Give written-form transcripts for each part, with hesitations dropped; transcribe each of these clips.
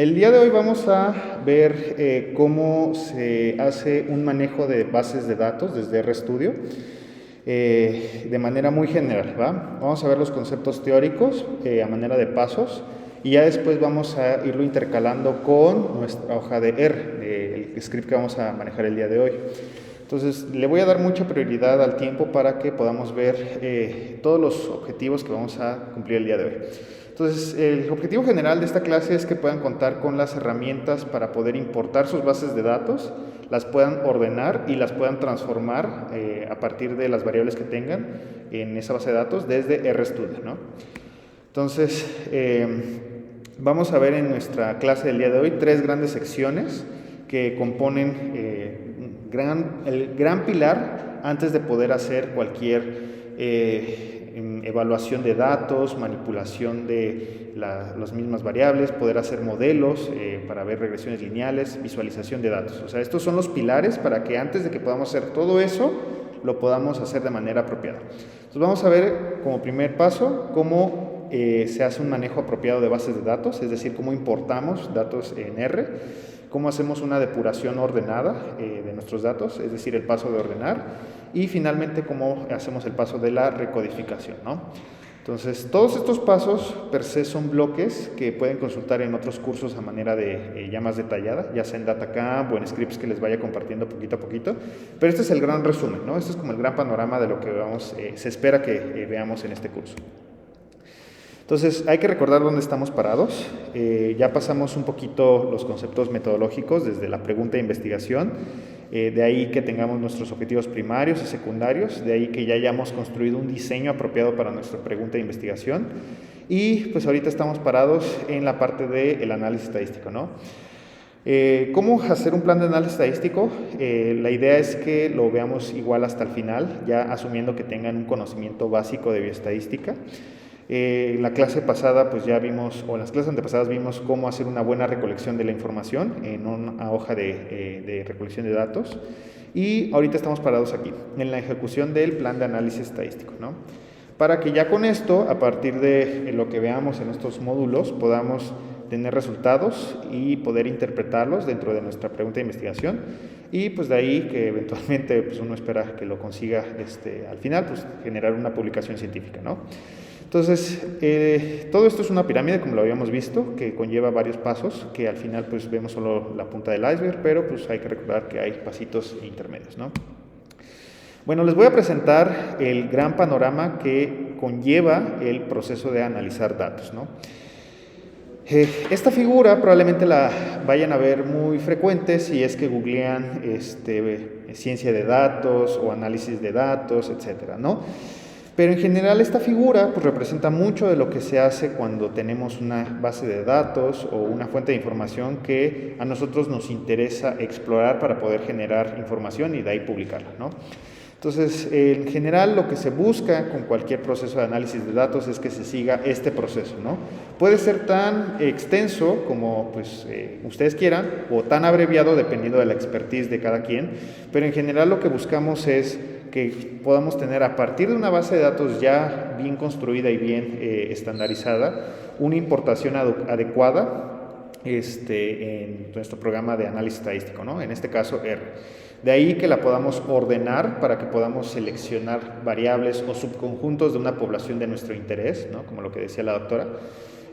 El día de hoy vamos a ver cómo se hace un manejo de bases de datos desde RStudio de manera muy general, ¿va? Vamos a ver los conceptos teóricos a manera de pasos y ya después vamos a irlo intercalando con nuestra hoja de R, el script que vamos a manejar el día de hoy. Entonces, le voy a dar mucha prioridad al tiempo para que podamos ver todos los objetivos que vamos a cumplir el día de hoy. Entonces, el objetivo general de esta clase es que puedan contar con las herramientas para poder importar sus bases de datos, las puedan ordenar y las puedan transformar a partir de las variables que tengan en esa base de datos desde RStudio, ¿no? Entonces, vamos a ver en nuestra clase del día de hoy tres grandes secciones que componen el gran pilar antes de poder hacer cualquier evaluación de datos, manipulación de las mismas variables, poder hacer modelos para ver regresiones lineales, visualización de datos. O sea, estos son los pilares para que antes de que podamos hacer todo eso, lo podamos hacer de manera apropiada. Entonces vamos a ver como primer paso cómo se hace un manejo apropiado de bases de datos, es decir, cómo importamos datos en R, cómo hacemos una depuración ordenada de nuestros datos, es decir, el paso de ordenar, y finalmente cómo hacemos el paso de la recodificación, ¿no? Entonces, todos estos pasos per se son bloques que pueden consultar en otros cursos a manera de ya más detallada, ya sea en DataCamp o en scripts que les vaya compartiendo poquito a poquito, pero este es el gran resumen, ¿no? Este es como el gran panorama de lo que se espera que veamos en este curso. Entonces, hay que recordar dónde estamos parados. Ya pasamos un poquito los conceptos metodológicos desde la pregunta de investigación, de ahí que tengamos nuestros objetivos primarios y secundarios, de ahí que ya hayamos construido un diseño apropiado para nuestra pregunta de investigación y pues ahorita estamos parados en la parte del análisis estadístico, ¿no? ¿Cómo hacer un plan de análisis estadístico? La idea es que lo veamos igual hasta el final, ya asumiendo que tengan un conocimiento básico de bioestadística. En la clase pasada pues ya vimos, o en las clases antepasadas vimos cómo hacer una buena recolección de la información en una hoja de recolección de datos y ahorita estamos parados aquí, en la ejecución del plan de análisis estadístico, ¿no? Para que ya con esto, a partir de lo que veamos en estos módulos, podamos tener resultados y poder interpretarlos dentro de nuestra pregunta de investigación y pues de ahí que eventualmente pues uno espera que lo consiga al final, pues generar una publicación científica, ¿no? Entonces, todo esto es una pirámide, como lo habíamos visto, que conlleva varios pasos, que al final pues vemos solo la punta del iceberg, pero pues hay que recordar que hay pasitos intermedios, ¿no? Bueno, les voy a presentar el gran panorama que conlleva el proceso de analizar datos, ¿no? Esta figura probablemente la vayan a ver muy frecuente si es que googlean ciencia de datos o análisis de datos, etcétera, ¿no? Pero en general esta figura pues, representa mucho de lo que se hace cuando tenemos una base de datos o una fuente de información que a nosotros nos interesa explorar para poder generar información y de ahí publicarla, ¿no? Entonces, en general lo que se busca con cualquier proceso de análisis de datos es que se siga este proceso, ¿no? Puede ser tan extenso como pues, ustedes quieran o tan abreviado dependiendo de la expertise de cada quien, pero en general lo que buscamos es que podamos tener a partir de una base de datos ya bien construida y bien estandarizada, una importación adecuada en nuestro programa de análisis estadístico, ¿no? En este caso R. De ahí que la podamos ordenar para que podamos seleccionar variables o subconjuntos de una población de nuestro interés, ¿no? Como lo que decía la doctora.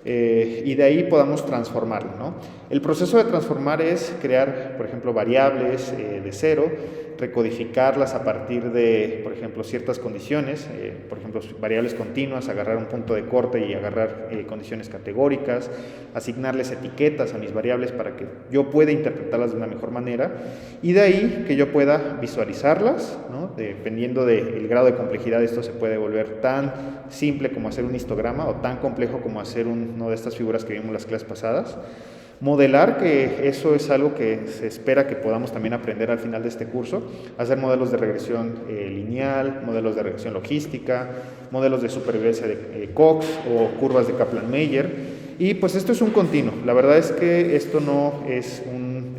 Y de ahí podamos transformarlo, ¿no? El proceso de transformar es crear, por ejemplo, variables de cero, recodificarlas a partir de, por ejemplo, ciertas condiciones, por ejemplo, variables continuas, agarrar un punto de corte y agarrar condiciones categóricas, asignarles etiquetas a mis variables para que yo pueda interpretarlas de una mejor manera y de ahí que yo pueda visualizarlas, ¿no? Dependiendo del grado de complejidad, esto se puede volver tan simple como hacer un histograma o tan complejo como hacer una de estas figuras que vimos en las clases pasadas. Modelar, que eso es algo que se espera que podamos también aprender al final de este curso, hacer modelos de regresión lineal, modelos de regresión logística, modelos de supervivencia de Cox o curvas de Kaplan-Meier, y pues esto es un continuo. La verdad es que esto no es un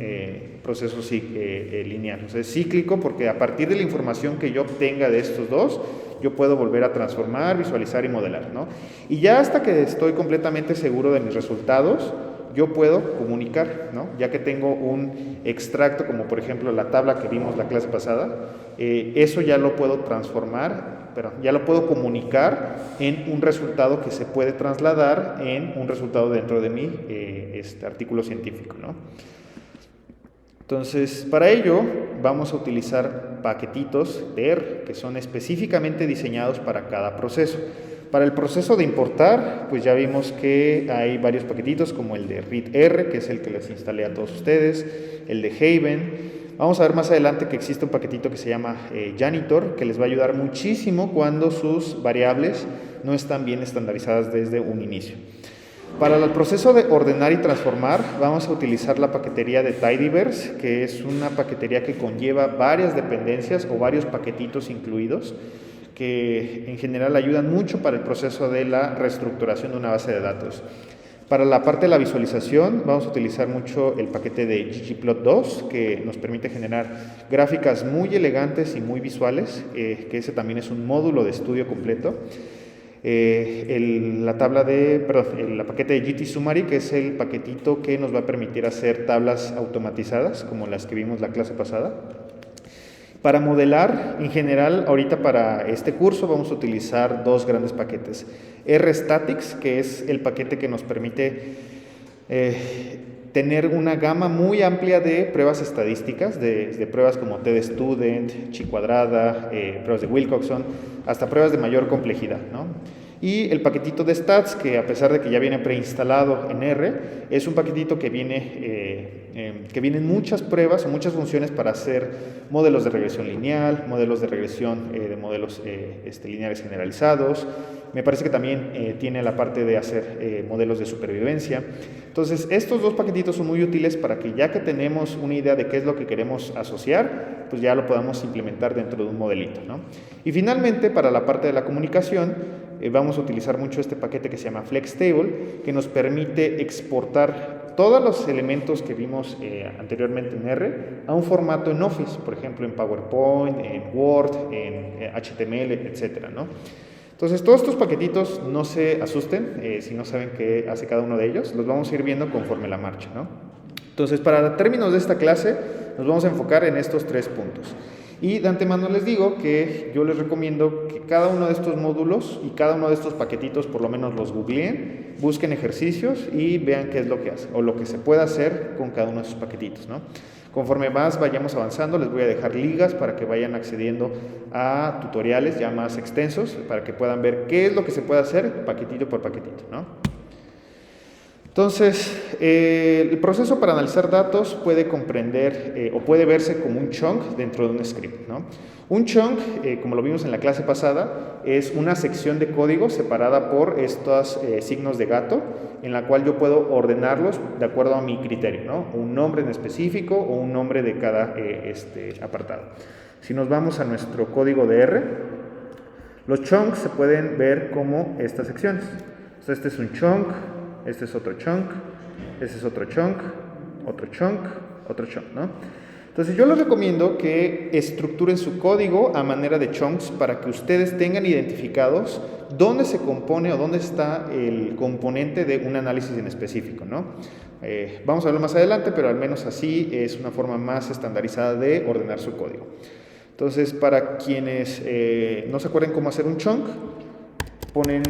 proceso lineal, o sea, es cíclico porque a partir de la información que yo obtenga de estos dos, yo puedo volver a transformar, visualizar y modelar, ¿no? Y ya hasta que estoy completamente seguro de mis resultados, yo puedo comunicar, ¿no? Ya que tengo un extracto, como por ejemplo la tabla que vimos la clase pasada, eso ya lo puedo transformar, pero ya lo puedo comunicar en un resultado que se puede trasladar en un resultado dentro de mi artículo científico, ¿no? Entonces, para ello vamos a utilizar paquetitos de R que son específicamente diseñados para cada proceso. Para el proceso de importar, pues ya vimos que hay varios paquetitos como el de readr, que es el que les instalé a todos ustedes, el de Haven. Vamos a ver más adelante que existe un paquetito que se llama Janitor, que les va a ayudar muchísimo cuando sus variables no están bien estandarizadas desde un inicio. Para el proceso de ordenar y transformar, vamos a utilizar la paquetería de Tidyverse, que es una paquetería que conlleva varias dependencias o varios paquetitos incluidos, que en general ayudan mucho para el proceso de la reestructuración de una base de datos. Para la parte de la visualización, vamos a utilizar mucho el paquete de ggplot2, que nos permite generar gráficas muy elegantes y muy visuales, que ese también es un módulo de estudio completo. La paquete de GTSummary, que es el paquetito que nos va a permitir hacer tablas automatizadas, como las que vimos la clase pasada. Para modelar, en general, ahorita para este curso vamos a utilizar dos grandes paquetes. RStatics, que es el paquete que nos permite tener una gama muy amplia de pruebas estadísticas, desde pruebas como TDStudent, Chi-cuadrada, pruebas de Wilcoxon, hasta pruebas de mayor complejidad, ¿no? Y el paquetito de Stats, que a pesar de que ya viene preinstalado en R, es un paquetito que vienen muchas pruebas o muchas funciones para hacer modelos de regresión lineal, modelos de regresión de modelos lineares generalizados. Me parece que también tiene la parte de hacer modelos de supervivencia. Entonces, estos dos paquetitos son muy útiles para que ya que tenemos una idea de qué es lo que queremos asociar, pues ya lo podamos implementar dentro de un modelito, ¿no? Y finalmente, para la parte de la comunicación, vamos a utilizar mucho este paquete que se llama FlexTable, que nos permite exportar todos los elementos que vimos anteriormente en R a un formato en Office, por ejemplo en PowerPoint, en Word, en HTML, etcétera, ¿no? Entonces, todos estos paquetitos no se asusten si no saben qué hace cada uno de ellos, los vamos a ir viendo conforme la marcha, ¿no? Entonces, para términos de esta clase, nos vamos a enfocar en estos 3 puntos. Y de antemano les digo que yo les recomiendo que cada uno de estos módulos y cada uno de estos paquetitos por lo menos los googleen, busquen ejercicios y vean qué es lo que hace o lo que se puede hacer con cada uno de esos paquetitos, ¿no? Conforme más vayamos avanzando, les voy a dejar ligas para que vayan accediendo a tutoriales ya más extensos para que puedan ver qué es lo que se puede hacer paquetito por paquetito, ¿no? Entonces, el proceso para analizar datos puede comprender o puede verse como un chunk dentro de un script, ¿no? Un chunk, como lo vimos en la clase pasada, es una sección de código separada por estos signos de gato, en la cual yo puedo ordenarlos de acuerdo a mi criterio, ¿no? Un nombre en específico o un nombre de cada apartado. Si nos vamos a nuestro código de R, los chunks se pueden ver como estas secciones. Entonces, este es un chunk. Este es otro chunk, este es otro chunk, otro chunk, otro chunk, ¿no? Entonces yo les recomiendo que estructuren su código a manera de chunks para que ustedes tengan identificados dónde se compone o dónde está el componente de un análisis en específico, ¿no? Vamos a verlo más adelante, pero al menos así es una forma más estandarizada de ordenar su código. Entonces, para quienes no se acuerden cómo hacer un chunk, ponen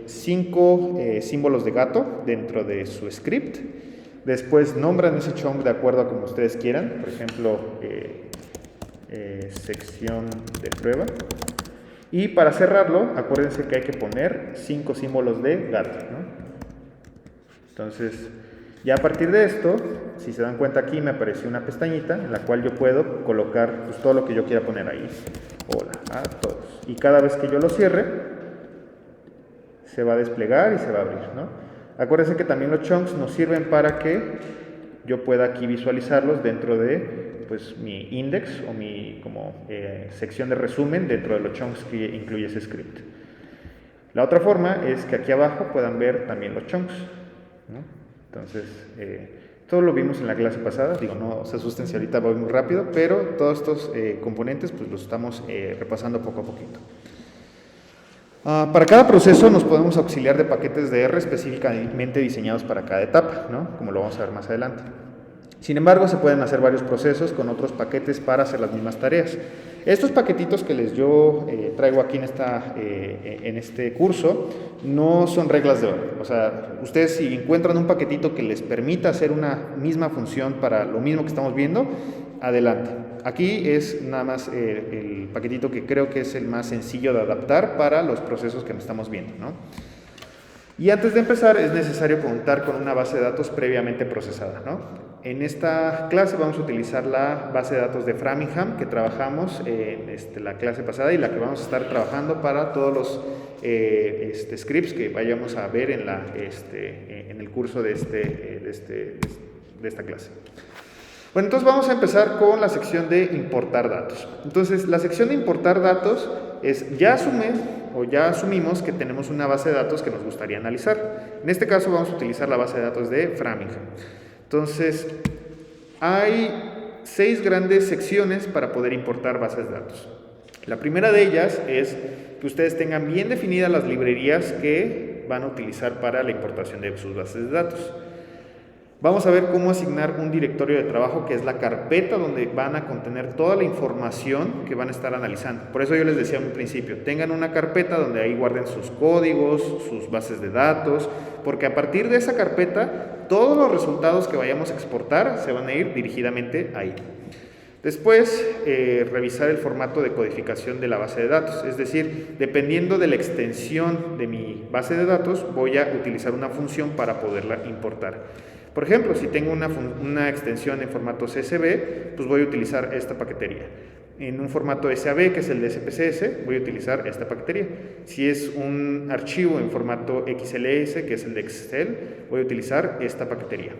5 símbolos de gato dentro de su script. Después nombran ese chunk de acuerdo a como ustedes quieran. Por ejemplo, sección de prueba. Y para cerrarlo, acuérdense que hay que poner 5 símbolos de gato, ¿no? Entonces, ya a partir de esto, si se dan cuenta aquí me apareció una pestañita en la cual yo puedo colocar pues, todo lo que yo quiera poner ahí. Hola a todos. Y cada vez que yo lo cierre, se va a desplegar y se va a abrir, ¿no? Acuérdense que también los chunks nos sirven para que yo pueda aquí visualizarlos dentro de pues, mi index o mi sección de resumen dentro de los chunks que incluye ese script. La otra forma es que aquí abajo puedan ver también los chunks, ¿no? Entonces, todo lo vimos en la clase pasada, digo, no se asusten si ahorita voy muy rápido, pero todos estos componentes pues los estamos repasando poco a poquito. Para cada proceso nos podemos auxiliar de paquetes de R específicamente diseñados para cada etapa, ¿no? Como lo vamos a ver más adelante. Sin embargo, se pueden hacer varios procesos con otros paquetes para hacer las mismas tareas. Estos paquetitos que yo traigo aquí en este curso no son reglas de oro. O sea, ustedes si encuentran un paquetito que les permita hacer una misma función para lo mismo que estamos viendo, adelante. Aquí es nada más el paquetito que creo que es el más sencillo de adaptar para los procesos que estamos viendo, ¿no? Y antes de empezar es necesario contar con una base de datos previamente procesada, ¿no? En esta clase vamos a utilizar la base de datos de Framingham que trabajamos en la clase pasada y la que vamos a estar trabajando para todos los scripts que vayamos a ver en el curso de esta clase. Bueno, entonces vamos a empezar con la sección de importar datos. Entonces, la sección de importar datos es ya asumimos que tenemos una base de datos que nos gustaría analizar. En este caso vamos a utilizar la base de datos de Framingham. Entonces, hay 6 grandes secciones para poder importar bases de datos. La primera de ellas es que ustedes tengan bien definidas las librerías que van a utilizar para la importación de sus bases de datos. Vamos a ver cómo asignar un directorio de trabajo, que es la carpeta donde van a contener toda la información que van a estar analizando. Por eso yo les decía en un principio, tengan una carpeta donde ahí guarden sus códigos, sus bases de datos, porque a partir de esa carpeta, todos los resultados que vayamos a exportar se van a ir dirigidamente ahí. Después, revisar el formato de codificación de la base de datos, es decir, dependiendo de la extensión de mi base de datos, voy a utilizar una función para poderla importar. Por ejemplo, si tengo una extensión en formato CSV, pues voy a utilizar esta paquetería. En un formato SAV, que es el de SPSS, voy a utilizar esta paquetería. Si es un archivo en formato XLS, que es el de Excel, voy a utilizar esta paquetería.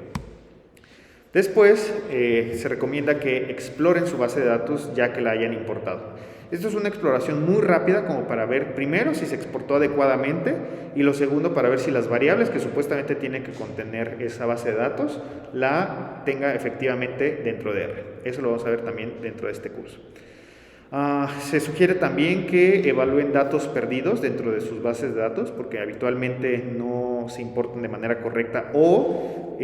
Después, se recomienda que exploren su base de datos ya que la hayan importado. Esto es una exploración muy rápida como para ver primero si se exportó adecuadamente y lo segundo para ver si las variables que supuestamente tiene que contener esa base de datos la tenga efectivamente dentro de R. Eso lo vamos a ver también dentro de este curso. Se sugiere también que evalúen datos perdidos dentro de sus bases de datos porque habitualmente no se importan de manera correcta o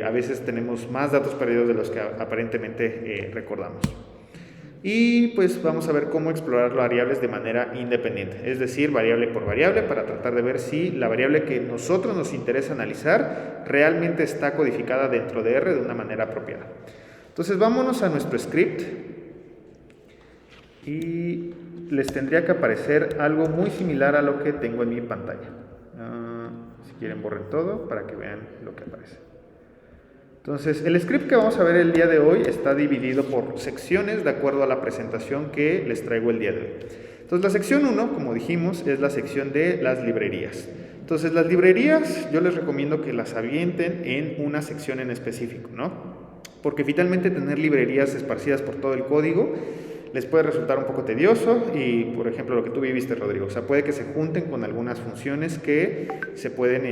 a veces tenemos más datos perdidos de los que aparentemente recordamos. Y pues vamos a ver cómo explorar variables de manera independiente, es decir, variable por variable para tratar de ver si la variable que nosotros nos interesa analizar realmente está codificada dentro de R de una manera apropiada. Entonces vámonos a nuestro script y les tendría que aparecer algo muy similar a lo que tengo en mi pantalla. Si quieren borren todo para que vean lo que aparece. Entonces, el script que vamos a ver el día de hoy está dividido por secciones de acuerdo a la presentación que les traigo el día de hoy. Entonces, la sección 1, como dijimos, es la sección de las librerías. Entonces, las librerías yo les recomiendo que las avienten en una sección en específico, ¿no? Porque finalmente tener librerías esparcidas por todo el código les puede resultar un poco tedioso y, por ejemplo, lo que tú viviste, Rodrigo, o sea, puede que se junten con algunas funciones que se pueden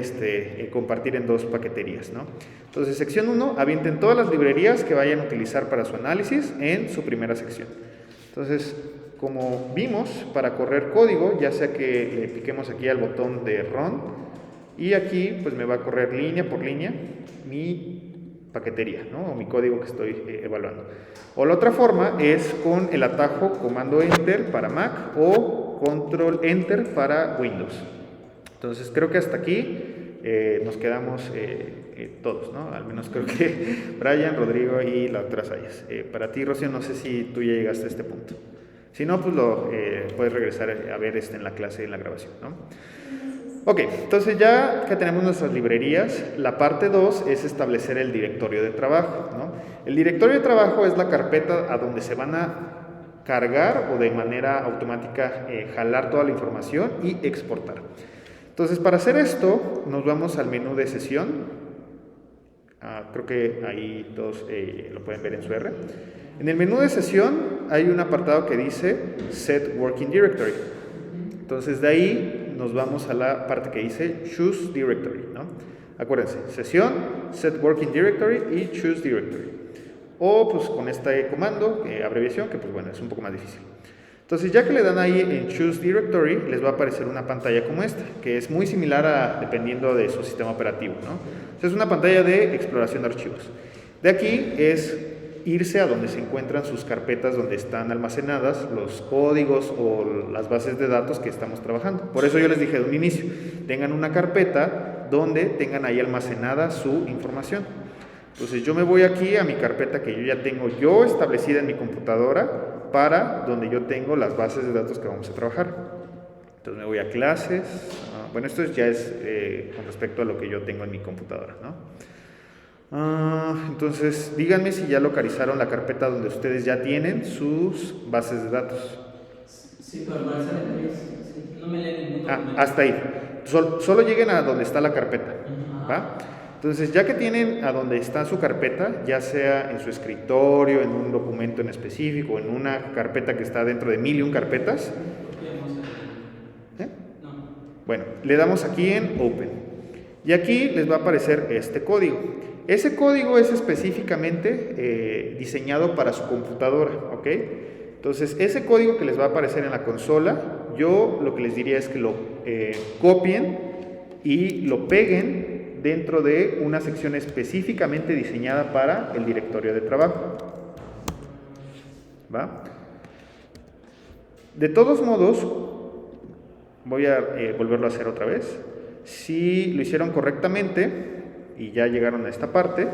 compartir en 2 paqueterías, ¿no? Entonces, sección 1, avienten todas las librerías que vayan a utilizar para su análisis en su primera sección. Entonces, como vimos, para correr código, ya sea que le piquemos aquí al botón de Run, y aquí pues me va a correr línea por línea mi paquetería, ¿no? O mi código que estoy evaluando. O la otra forma es con el atajo comando Enter para Mac o Control Enter para Windows. Entonces creo que hasta aquí nos quedamos todos, ¿no? Al menos creo que Brian, Rodrigo y la doctora Sayas. Para ti, Rocío, no sé si tú ya llegaste a este punto. Si no, pues puedes regresar a ver en la clase, en la grabación, ¿no? Ok, entonces ya que tenemos nuestras librerías, la parte 2 es establecer el directorio de trabajo, ¿no? El directorio de trabajo es la carpeta a donde se van a cargar o de manera automática jalar toda la información y exportar. Entonces, para hacer esto, nos vamos al menú de sesión. Creo que ahí todos lo pueden ver en su R. En el menú de sesión hay un apartado que dice Set Working Directory. Entonces, de ahí nos vamos a la parte que dice Choose Directory, ¿no? Acuérdense, sesión, Set Working Directory y Choose Directory. O pues con este comando, abreviación, que pues bueno, es un poco más difícil. Entonces, ya que le dan ahí en Choose Directory, les va a aparecer una pantalla como esta, que es muy similar a, dependiendo de su sistema operativo, ¿no? Entonces, es una pantalla de exploración de archivos. De aquí es irse a donde se encuentran sus carpetas donde están almacenadas los códigos o las bases de datos que estamos trabajando. Por eso yo les dije de un inicio, tengan una carpeta donde tengan ahí almacenada su información. Entonces yo me voy aquí a mi carpeta que yo ya tengo establecida en mi computadora para donde yo tengo las bases de datos que vamos a trabajar. Entonces me voy a clases. Bueno, esto ya es con respecto a lo que yo tengo en mi computadora, ¿no? Entonces díganme si ya localizaron la carpeta donde ustedes ya tienen sus bases de datos. Sí, pero no sale 3. No me lee ningún documento. Hasta ahí. Solo lleguen a donde está la carpeta, ¿va? Entonces, ya que tienen a donde está su carpeta, ya sea en su escritorio, en un documento en específico, en una carpeta que está dentro de 1001 carpetas. No. Bueno, le damos aquí en Open. Y aquí les va a aparecer este código. Ese código es específicamente diseñado para su computadora, ¿ok? Entonces, ese código que les va a aparecer en la consola, yo lo que les diría es que lo copien y lo peguen dentro de una sección específicamente diseñada para el directorio de trabajo. ¿Va? De todos modos, voy a volverlo a hacer otra vez. Si lo hicieron correctamente y ya llegaron a esta parte,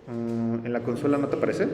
¿en la consola no te aparece?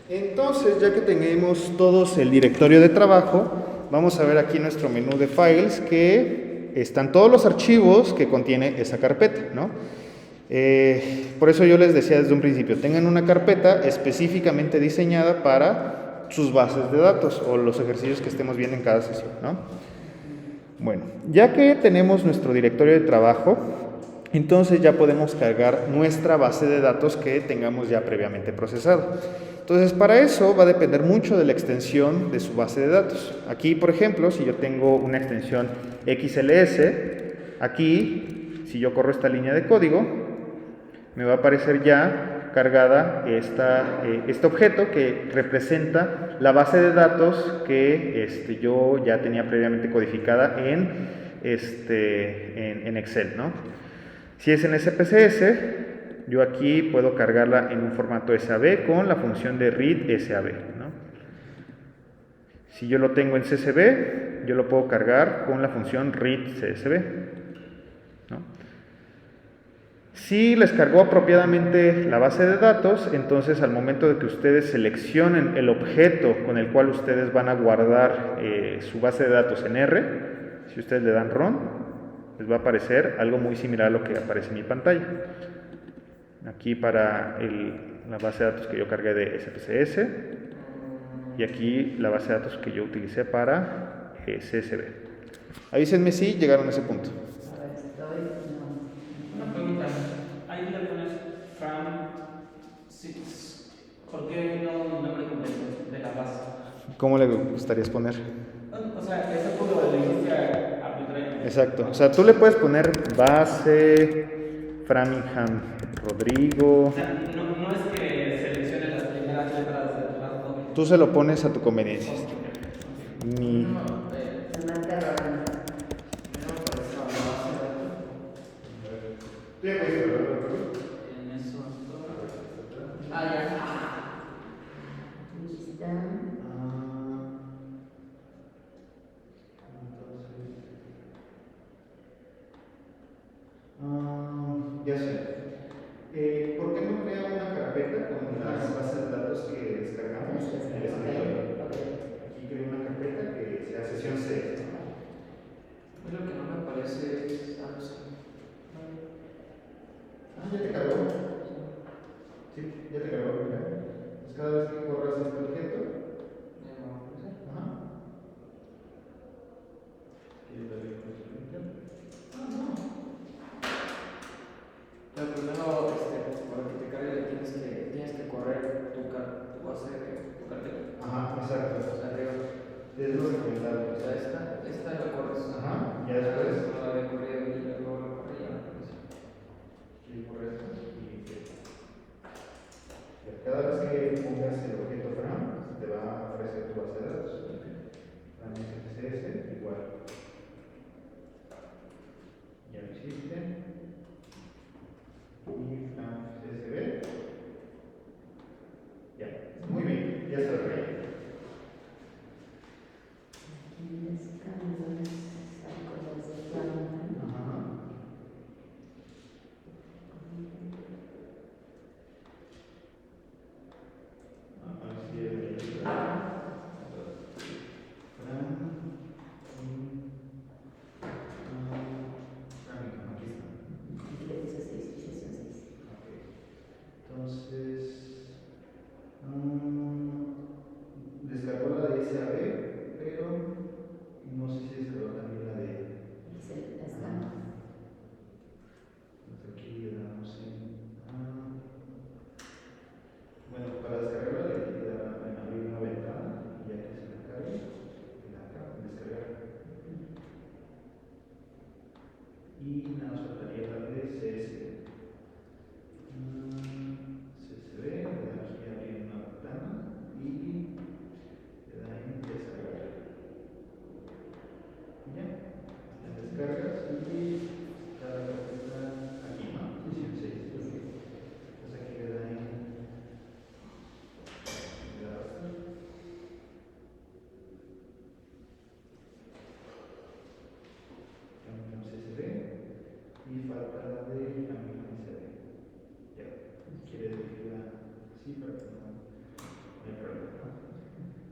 Entonces, ya que tenemos todos el directorio de trabajo, vamos a ver aquí nuestro menú de files que están todos los archivos que contiene esa carpeta, ¿no? Por eso yo les decía desde un principio, tengan una carpeta específicamente diseñada para sus bases de datos o los ejercicios que estemos viendo en cada sesión, ¿no? Bueno, ya que tenemos nuestro directorio de trabajo, entonces ya podemos cargar nuestra base de datos que tengamos ya previamente procesada. Entonces, para eso va a depender mucho de la extensión de su base de datos. Aquí, por ejemplo, si yo tengo una extensión XLS, aquí, si yo corro esta línea de código, me va a aparecer ya cargada este objeto que representa la base de datos que yo ya tenía previamente codificada en en Excel, ¿no? Si es en SPSS, yo aquí puedo cargarla en un formato SAB con la función de read SAB, ¿no? Si yo lo tengo en CSV, yo lo puedo cargar con la función read CSV, ¿no? Si les cargó apropiadamente la base de datos, entonces al momento de que ustedes seleccionen el objeto con el cual ustedes van a guardar su base de datos en R, si ustedes le dan Run, les va a aparecer algo muy similar a lo que aparece en mi pantalla. Aquí para la base de datos que yo cargué de SPSS y aquí la base de datos que yo utilicé para CSV. Avísenme si llegaron a ese punto. A ver, estoy. No. Una pregunta. Ahí le pones from 6. ¿Por qué no el nombre completo de la base? ¿Cómo le gustaría exponer? O sea, eso pudo le dijiste arbitrariamente. Exacto. O sea, tú le puedes poner base, Framingham, Rodrigo. O sea, no es que seleccione las primeras letras de tu base doble. Tú se lo pones a tu conveniencia. Mi... Se marca error. En eso estoy. Ah, ya. Lista. Ya sé. ¿Por qué no crea una carpeta con las bases de datos que descargamos en el escritorio? Aquí creo una carpeta que sea sesión 6. Lo que no me parece es algo así. Ya te cargó. Sí, ya te cargó. Mira. Pues cada vez que corras este objeto. Ajá. ¿Quieres darle con su enter? Pero primero, para que te cargue, tienes que correr tu base de tu cartera. Ajá, exacto. Arriba. Es lo recomendable. O sea, esta la corres. Ajá, ya después. No la había corrido y luego la corría. Y por eso. Cada vez que pongas el objeto Fram, te va a aparecer tu base de datos. Fram SPSS igual. Ya lo hiciste. Y Fram CSV. Ya. Muy bien, ya está relleno. Entonces, descargó la de SAB, pero no sé si descargó también la de... Aquí le damos en... bueno, para descargarla le hay que dar en abrir una ventana y ya que se la cargue, le da acá, descargar. Y nada, nos faltaría la de CSV. CSV, le damos aquí abrir una ventana y le da en descargar. Ya, las descargas y cada carpeta aquí, ¿no? Sesión 6. Entonces aquí le da en y falta la de Framingham SAB. Ya, quiere decirla así para que no haya problema.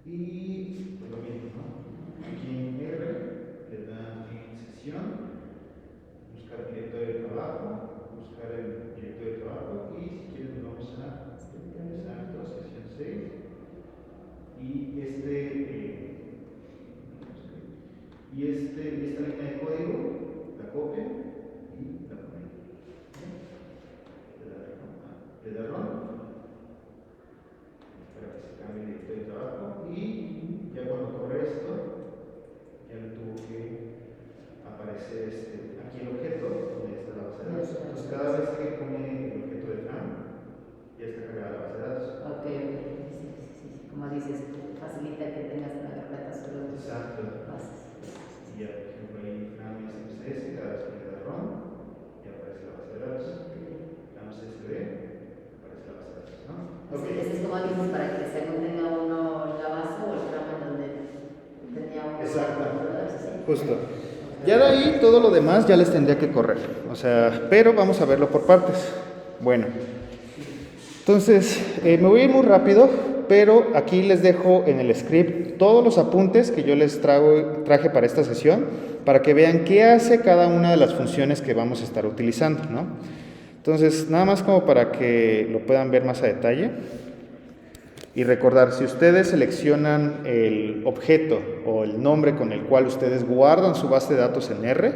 Y pues lo mismo, ¿no? Aquí en R le da en sesión, buscar el directorio de trabajo, buscar el directorio de trabajo y si quieren vamos a exacto, sesión 6 y esta línea de código la copian y la ponen. Le da run para que se cambie el directorio de trabajo y ya cuando corre esto ya le tuvo que aparecer aquí el objeto donde está la base de datos. Entonces cada vez que pone el objeto de Fram ya está cargada la base de datos. Ok. Sí. Como dices, facilita que tengas una carpeta solo de Exacto. bases. Y ya, por ejemplo, ahí Fram es Exacto. Justo. Ya de ahí todo lo demás ya les tendría que correr. O sea, pero vamos a verlo por partes. Bueno. Entonces, me voy a ir muy rápido, pero aquí les dejo en el script todos los apuntes que yo les traje para esta sesión, para que vean qué hace cada una de las funciones que vamos a estar utilizando, ¿no? Entonces, nada más como para que lo puedan ver más a detalle. Y recordar, si ustedes seleccionan el objeto o el nombre con el cual ustedes guardan su base de datos en R,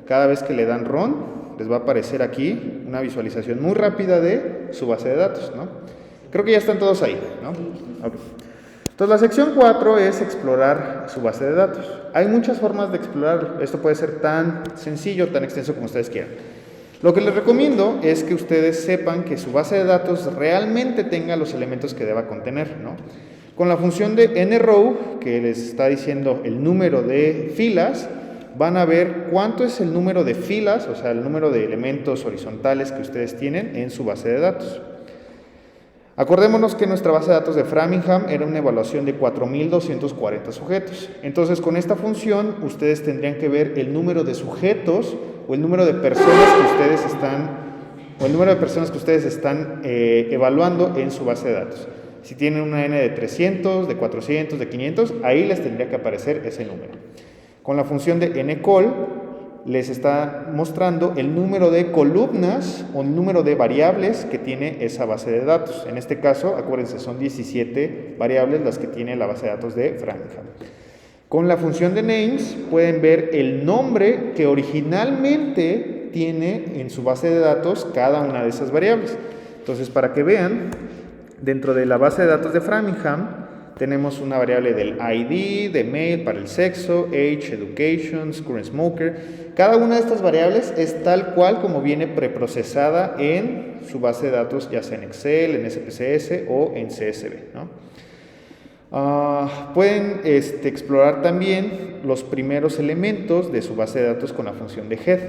cada vez que le dan run, les va a aparecer aquí una visualización muy rápida de su base de datos, ¿no? Creo que ya están todos ahí, ¿no? Okay. Entonces, la sección 4 es explorar su base de datos. Hay muchas formas de explorarlo. Esto puede ser tan sencillo, tan extenso como ustedes quieran. Lo que les recomiendo es que ustedes sepan que su base de datos realmente tenga los elementos que deba contener, ¿no? Con la función de nrow, que les está diciendo el número de filas, van a ver cuánto es el número de filas, o sea, el número de elementos horizontales que ustedes tienen en su base de datos. Acordémonos que nuestra base de datos de Framingham era una evaluación de 4.240 sujetos. Entonces, con esta función, ustedes tendrían que ver el número de sujetos o el número de personas que ustedes están evaluando en su base de datos. Si tienen una N de 300, de 400, de 500, ahí les tendría que aparecer ese número. Con la función de ncall, les está mostrando el número de columnas o el número de variables que tiene esa base de datos. En este caso, acuérdense, son 17 variables las que tiene la base de datos de Framingham. Con la función de names pueden ver el nombre que originalmente tiene en su base de datos cada una de esas variables. Entonces, para que vean, dentro de la base de datos de Framingham tenemos una variable del ID, de mail para el sexo, age, education, current smoker. Cada una de estas variables es tal cual como viene preprocesada en su base de datos, ya sea en Excel, en SPSS o en CSV, ¿no? Pueden explorar también los primeros elementos de su base de datos con la función de head.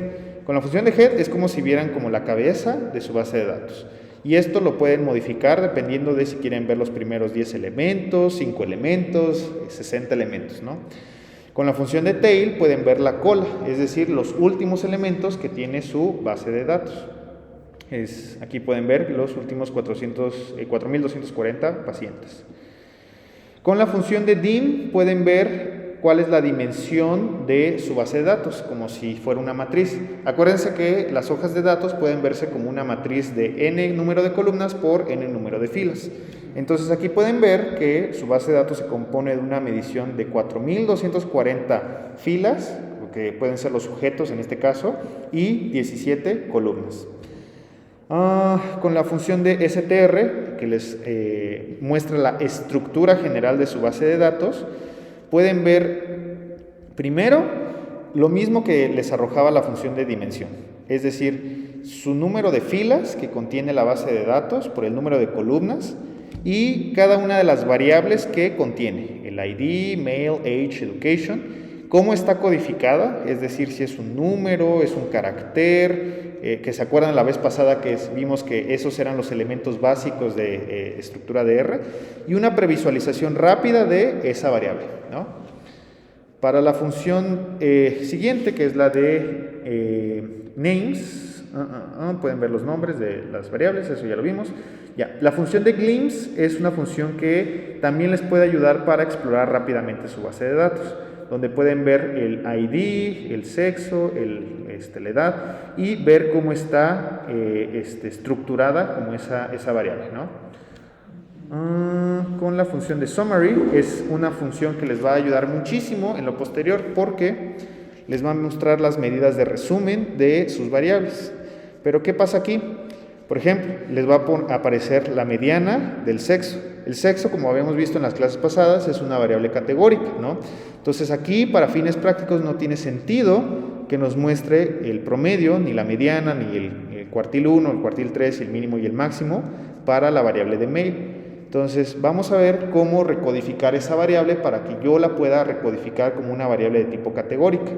Con la función de head es como si vieran como la cabeza de su base de datos. Y esto lo pueden modificar dependiendo de si quieren ver los primeros 10 elementos, 5 elementos, 60 elementos, ¿no? Con la función de tail pueden ver la cola, es decir, los últimos elementos que tiene su base de datos. Aquí pueden ver los últimos 4.240 pacientes. Con la función de dim pueden ver cuál es la dimensión de su base de datos, como si fuera una matriz. Acuérdense que las hojas de datos pueden verse como una matriz de n número de columnas por n número de filas. Entonces aquí pueden ver que su base de datos se compone de una medición de 4.240 filas, que pueden ser los sujetos en este caso, y 17 columnas. Con la función de str, que les muestra la estructura general de su base de datos, pueden ver primero lo mismo que les arrojaba la función de dimensión, es decir, su número de filas que contiene la base de datos por el número de columnas y cada una de las variables que contiene, el ID, mail, age, education, cómo está codificada, es decir, si es un número, es un carácter, que se acuerdan la vez pasada que vimos que esos eran los elementos básicos de estructura de R, y una previsualización rápida de esa variable, ¿no? Para la función siguiente, que es la de names, pueden ver los nombres de las variables, eso ya lo vimos. Ya. La función de glimpse es una función que también les puede ayudar para explorar rápidamente su base de datos, donde pueden ver el ID, el sexo, la edad y ver cómo está estructurada como esa variable, ¿no? Con la función de summary es una función que les va a ayudar muchísimo en lo posterior porque les va a mostrar las medidas de resumen de sus variables. Pero ¿qué pasa aquí? Por ejemplo, les va a aparecer la mediana del sexo. El sexo, como habíamos visto en las clases pasadas, es una variable categórica, ¿no? Entonces aquí, para fines prácticos, no tiene sentido que nos muestre el promedio, ni la mediana, ni el cuartil 1, el cuartil 3, el mínimo y el máximo para la variable de mail. Entonces, vamos a ver cómo recodificar esa variable para que yo la pueda recodificar como una variable de tipo categórica.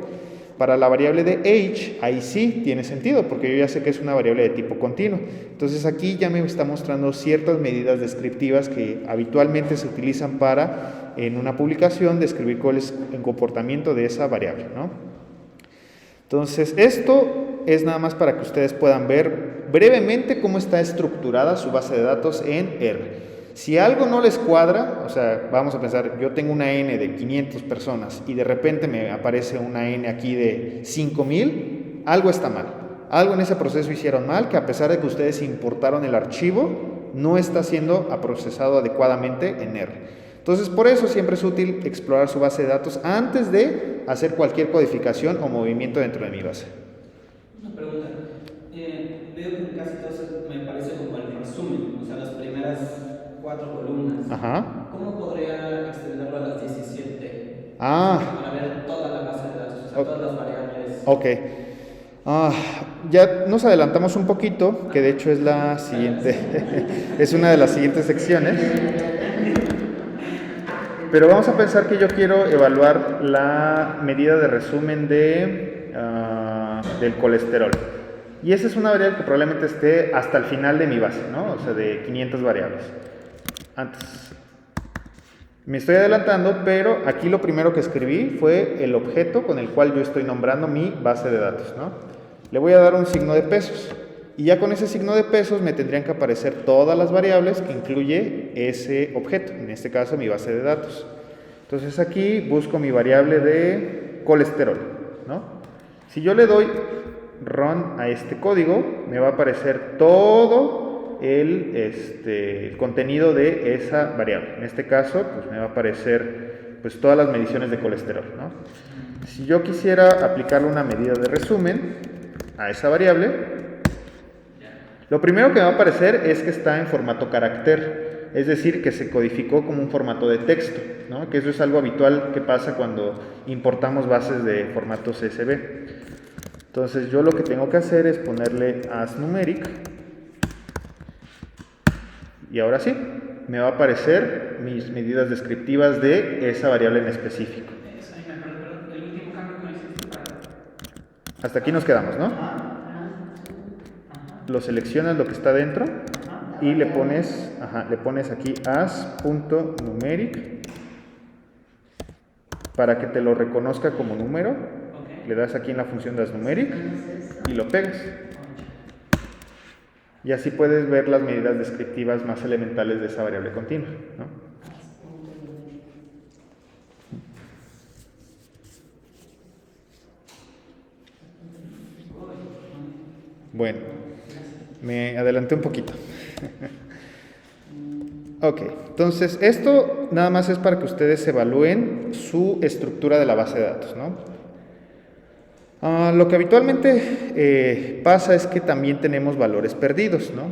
Para la variable de age, ahí sí tiene sentido, porque yo ya sé que es una variable de tipo continuo. Entonces aquí ya me está mostrando ciertas medidas descriptivas que habitualmente se utilizan para, en una publicación, describir cuál es el comportamiento de esa variable, ¿no? Entonces, esto es nada más para que ustedes puedan ver brevemente cómo está estructurada su base de datos en R. Si algo no les cuadra, o sea, vamos a pensar, yo tengo una N de 500 personas y de repente me aparece una N aquí de 5000, algo está mal. Algo en ese proceso hicieron mal, que a pesar de que ustedes importaron el archivo, no está siendo procesado adecuadamente en R. Entonces, por eso siempre es útil explorar su base de datos antes de hacer cualquier codificación o movimiento dentro de mi base. Una pregunta. Veo que casi todo me parece como el resumen, o sea, las primeras 4 columnas. Ajá. ¿Cómo podría extenderlo a las 17? Ah. Para ver toda la base de datos, o sea, todas las variables. Ok. Ya nos adelantamos un poquito, que de hecho es la siguiente, es una de las siguientes secciones. Pero vamos a pensar que yo quiero evaluar la medida de resumen del colesterol. Y esa es una variable que probablemente esté hasta el final de mi base, ¿no? O sea, de 500 variables. Antes. Me estoy adelantando, pero aquí lo primero que escribí fue el objeto con el cual yo estoy nombrando mi base de datos, ¿no? Le voy a dar un signo de pesos. Y ya con ese signo de pesos me tendrían que aparecer todas las variables que incluye ese objeto, en este caso mi base de datos. Entonces aquí busco mi variable de colesterol, ¿no? Si yo le doy run a este código, me va a aparecer todo el contenido de esa variable. En este caso, pues me va a aparecer pues todas las mediciones de colesterol, ¿no? Si yo quisiera aplicarle una medida de resumen a esa variable, lo primero que me va a aparecer es que está en formato carácter, es decir, que se codificó como un formato de texto, ¿no? Que eso es algo habitual que pasa cuando importamos bases de formato CSV. Entonces yo lo que tengo que hacer es ponerle as numeric y ahora sí, me va a aparecer mis medidas descriptivas de esa variable en específico. El último cambio que me hiciste para... Hasta aquí nos quedamos, ¿no? Lo seleccionas lo que está dentro y le pones aquí as.numeric para que te lo reconozca como número. Okay. Le das aquí en la función de asNumeric y lo pegas. Y así puedes ver las medidas descriptivas más elementales de esa variable continua, ¿no? Bueno, me adelanté un poquito. Ok, entonces esto nada más es para que ustedes evalúen su estructura de la base de datos, ¿no? Lo que habitualmente pasa es que también tenemos valores perdidos, ¿no?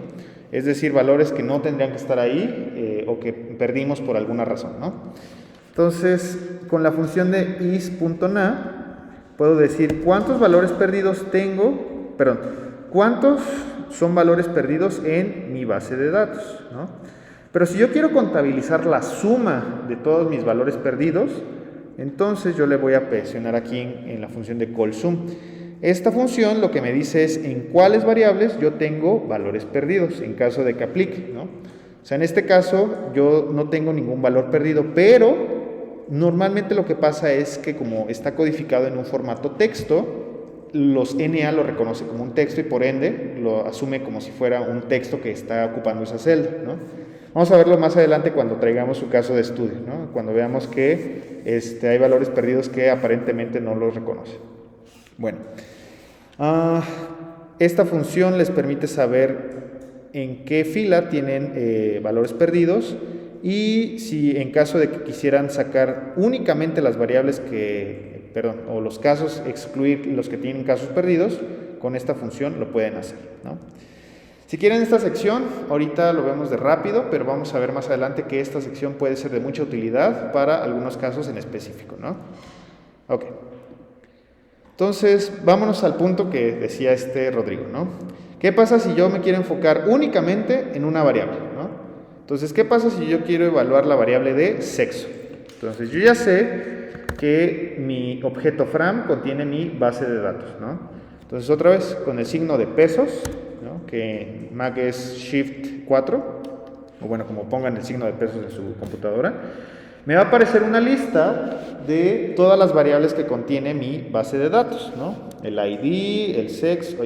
Es decir, valores que no tendrían que estar ahí o que perdimos por alguna razón, ¿no? Entonces, con la función de is.na puedo decir cuántos valores perdidos tengo, cuántos son valores perdidos en mi base de datos, ¿no? Pero si yo quiero contabilizar la suma de todos mis valores perdidos, entonces yo le voy a presionar aquí en la función de callSum. Esta función lo que me dice es en cuáles variables yo tengo valores perdidos, en caso de que aplique, ¿no? O sea, en este caso yo no tengo ningún valor perdido, pero normalmente lo que pasa es que como está codificado en un formato texto, los NA lo reconoce como un texto y por ende lo asume como si fuera un texto que está ocupando esa celda, ¿no? Vamos a verlo más adelante cuando traigamos su caso de estudio, ¿no? Cuando veamos que hay valores perdidos que aparentemente no los reconoce. Bueno, esta función les permite saber en qué fila tienen valores perdidos y si en caso de que quisieran sacar únicamente las variables o los casos, excluir los que tienen casos perdidos, con esta función lo pueden hacer, ¿no? Si quieren esta sección, ahorita lo vemos de rápido, pero vamos a ver más adelante que esta sección puede ser de mucha utilidad para algunos casos en específico, ¿no? Ok. Entonces, vámonos al punto que decía Rodrigo, ¿no? ¿Qué pasa si yo me quiero enfocar únicamente en una variable, ¿no? Entonces, ¿qué pasa si yo quiero evaluar la variable de sexo? Entonces, yo ya sé que mi objeto Fram contiene mi base de datos, ¿no? Entonces otra vez con el signo de pesos, ¿no? Que Mac es Shift 4, o bueno, como pongan el signo de pesos en su computadora, me va a aparecer una lista de todas las variables que contiene mi base de datos, ¿no? El ID, el sexo,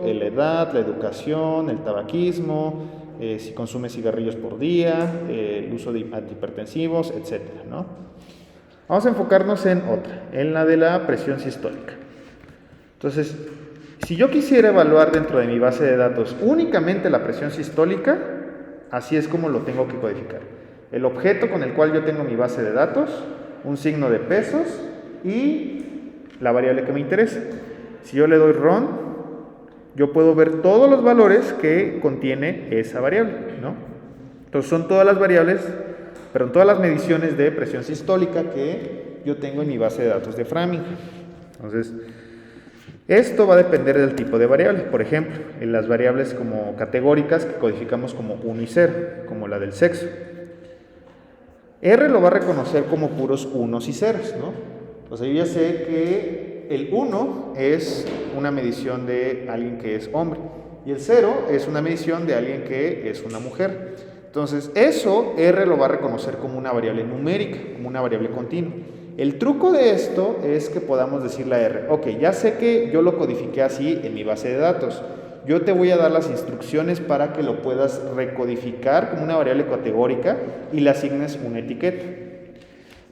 la edad, la educación, el tabaquismo, si consume cigarrillos por día, el uso de antihipertensivos, etcétera, ¿no? Vamos a enfocarnos en otra, en la de la presión sistólica. Entonces, si yo quisiera evaluar dentro de mi base de datos únicamente la presión sistólica, así es como lo tengo que codificar. El objeto con el cual yo tengo mi base de datos, un signo de pesos y la variable que me interesa. Si yo le doy run, yo puedo ver todos los valores que contiene esa variable, ¿no? Entonces son todas las variables, perdón, todas las mediciones de presión sistólica que yo tengo en mi base de datos de Framingham. Entonces, esto va a depender del tipo de variable. Por ejemplo, en las variables como categóricas que codificamos como 1 y 0, como la del sexo. R lo va a reconocer como puros unos y ceros, ¿no? O sea, yo ya sé que el 1 es una medición de alguien que es hombre y el 0 es una medición de alguien que es una mujer. Entonces, eso R lo va a reconocer como una variable numérica, como una variable continua. El truco de esto es que podamos decirle a R, ok, ya sé que yo lo codifiqué así en mi base de datos. Yo te voy a dar las instrucciones para que lo puedas recodificar como una variable categórica y le asignes una etiqueta.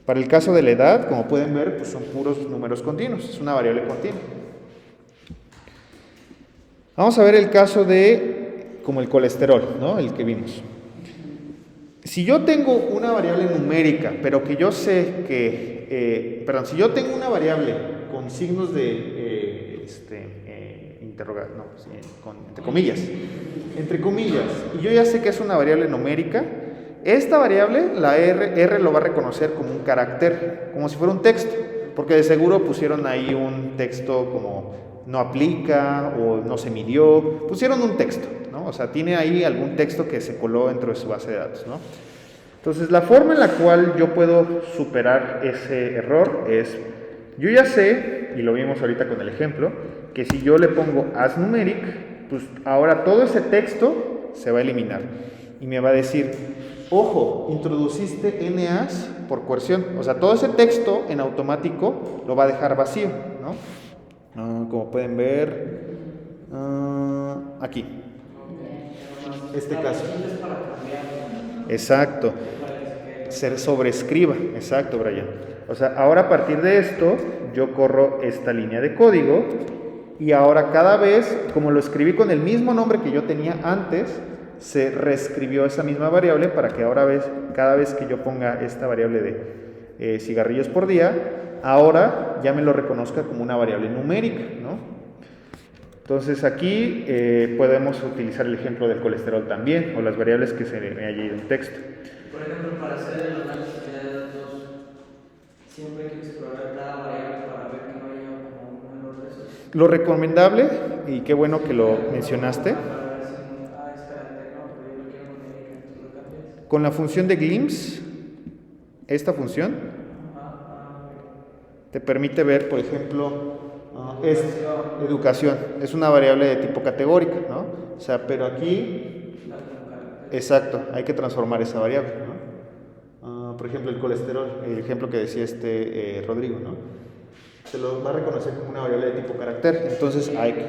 Para el caso de la edad, como pueden ver, pues son puros números continuos, es una variable continua. Vamos a ver el caso de, como el colesterol, ¿no? El que vimos. Si yo tengo una variable numérica, pero que yo sé que, si yo tengo una variable con signos de, entre comillas, y yo ya sé que es una variable numérica, esta variable, la R lo va a reconocer como un carácter, como si fuera un texto, porque de seguro pusieron ahí un texto como no aplica o no se midió, pusieron un texto, ¿no? O sea, tiene ahí algún texto que se coló dentro de su base de datos, ¿no? Entonces, la forma en la cual yo puedo superar ese error es, yo ya sé, y lo vimos ahorita con el ejemplo, que si yo le pongo as numeric, pues ahora todo ese texto se va a eliminar y me va a decir, ojo, introduciste nas por coerción, o sea, todo ese texto en automático lo va a dejar vacío, ¿no? Como pueden ver aquí, este caso. Exacto, se sobrescriba, exacto, Brian. O sea, ahora a partir de esto, yo corro esta línea de código y ahora cada vez, como lo escribí con el mismo nombre que yo tenía antes, se reescribió esa misma variable para que ahora cada vez que yo ponga esta variable de cigarrillos por día, ahora ya me lo reconozca como una variable numérica, ¿no? Entonces aquí podemos utilizar el ejemplo del colesterol también, o las variables que se me haya ido en texto. Por ejemplo, para hacer el análisis de datos, siempre hay que explorar cada variable para ver que no haya como un error de esos. Lo recomendable, y qué bueno que lo mencionaste, con la función de glimpse, esta función te permite ver, por ejemplo, educación, es una variable de tipo categórica, ¿no? O sea, pero aquí, exacto, hay que transformar esa variable, ¿no? Por ejemplo, el colesterol, el ejemplo que decía Rodrigo, ¿no? Se lo va a reconocer como una variable de tipo carácter, entonces hay que...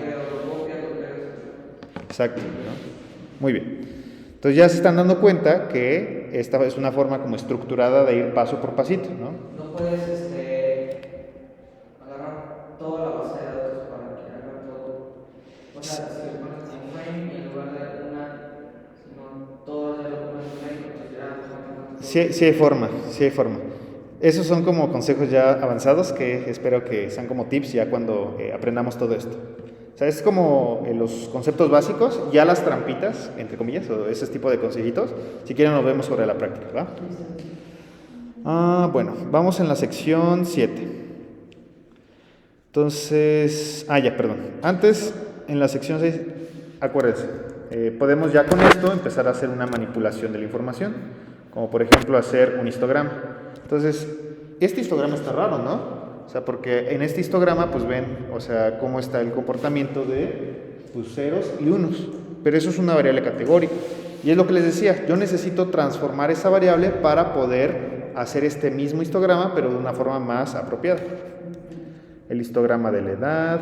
Exacto, ¿no? Muy bien. Entonces ya se están dando cuenta que esta es una forma como estructurada de ir paso por pasito, ¿no? No puedes agarrar toda la base de datos para que haga todo. O sea, si lo pones en frame y en lugar de sino todas ya lo pones en frame, entonces ya sí hay forma. Esos son como consejos ya avanzados que espero que sean como tips ya cuando aprendamos todo esto. O sea, es como los conceptos básicos, ya las trampitas, entre comillas, o ese tipo de consejitos. Si quieren nos vemos sobre la práctica, ¿va? Bueno, vamos en la sección 7. Entonces, perdón. Antes, en la sección 6, acuérdense, podemos ya con esto empezar a hacer una manipulación de la información. como por ejemplo hacer un histograma. Entonces, este histograma está raro, ¿no? O sea, porque en este histograma pues ven, o sea, cómo está el comportamiento de pues, ceros y unos, pero eso es una variable categórica. Y es lo que les decía, yo necesito transformar esa variable para poder hacer este mismo histograma, pero de una forma más apropiada. El histograma de la edad,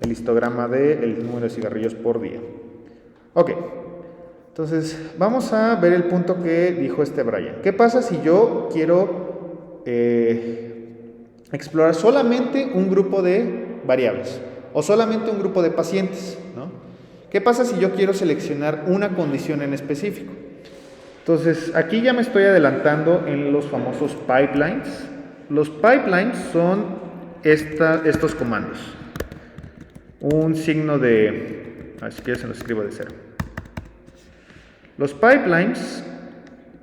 el histograma del número de cigarrillos por día. Ok, entonces vamos a ver el punto que dijo Brian. ¿Qué pasa si yo quiero explorar solamente un grupo de variables o solamente un grupo de pacientes, ¿no? ¿Qué pasa si yo quiero seleccionar una condición en específico? Entonces, aquí ya me estoy adelantando en los famosos pipelines. Los pipelines son estos comandos. Un signo de... si quieres se los escribo de cero. Los pipelines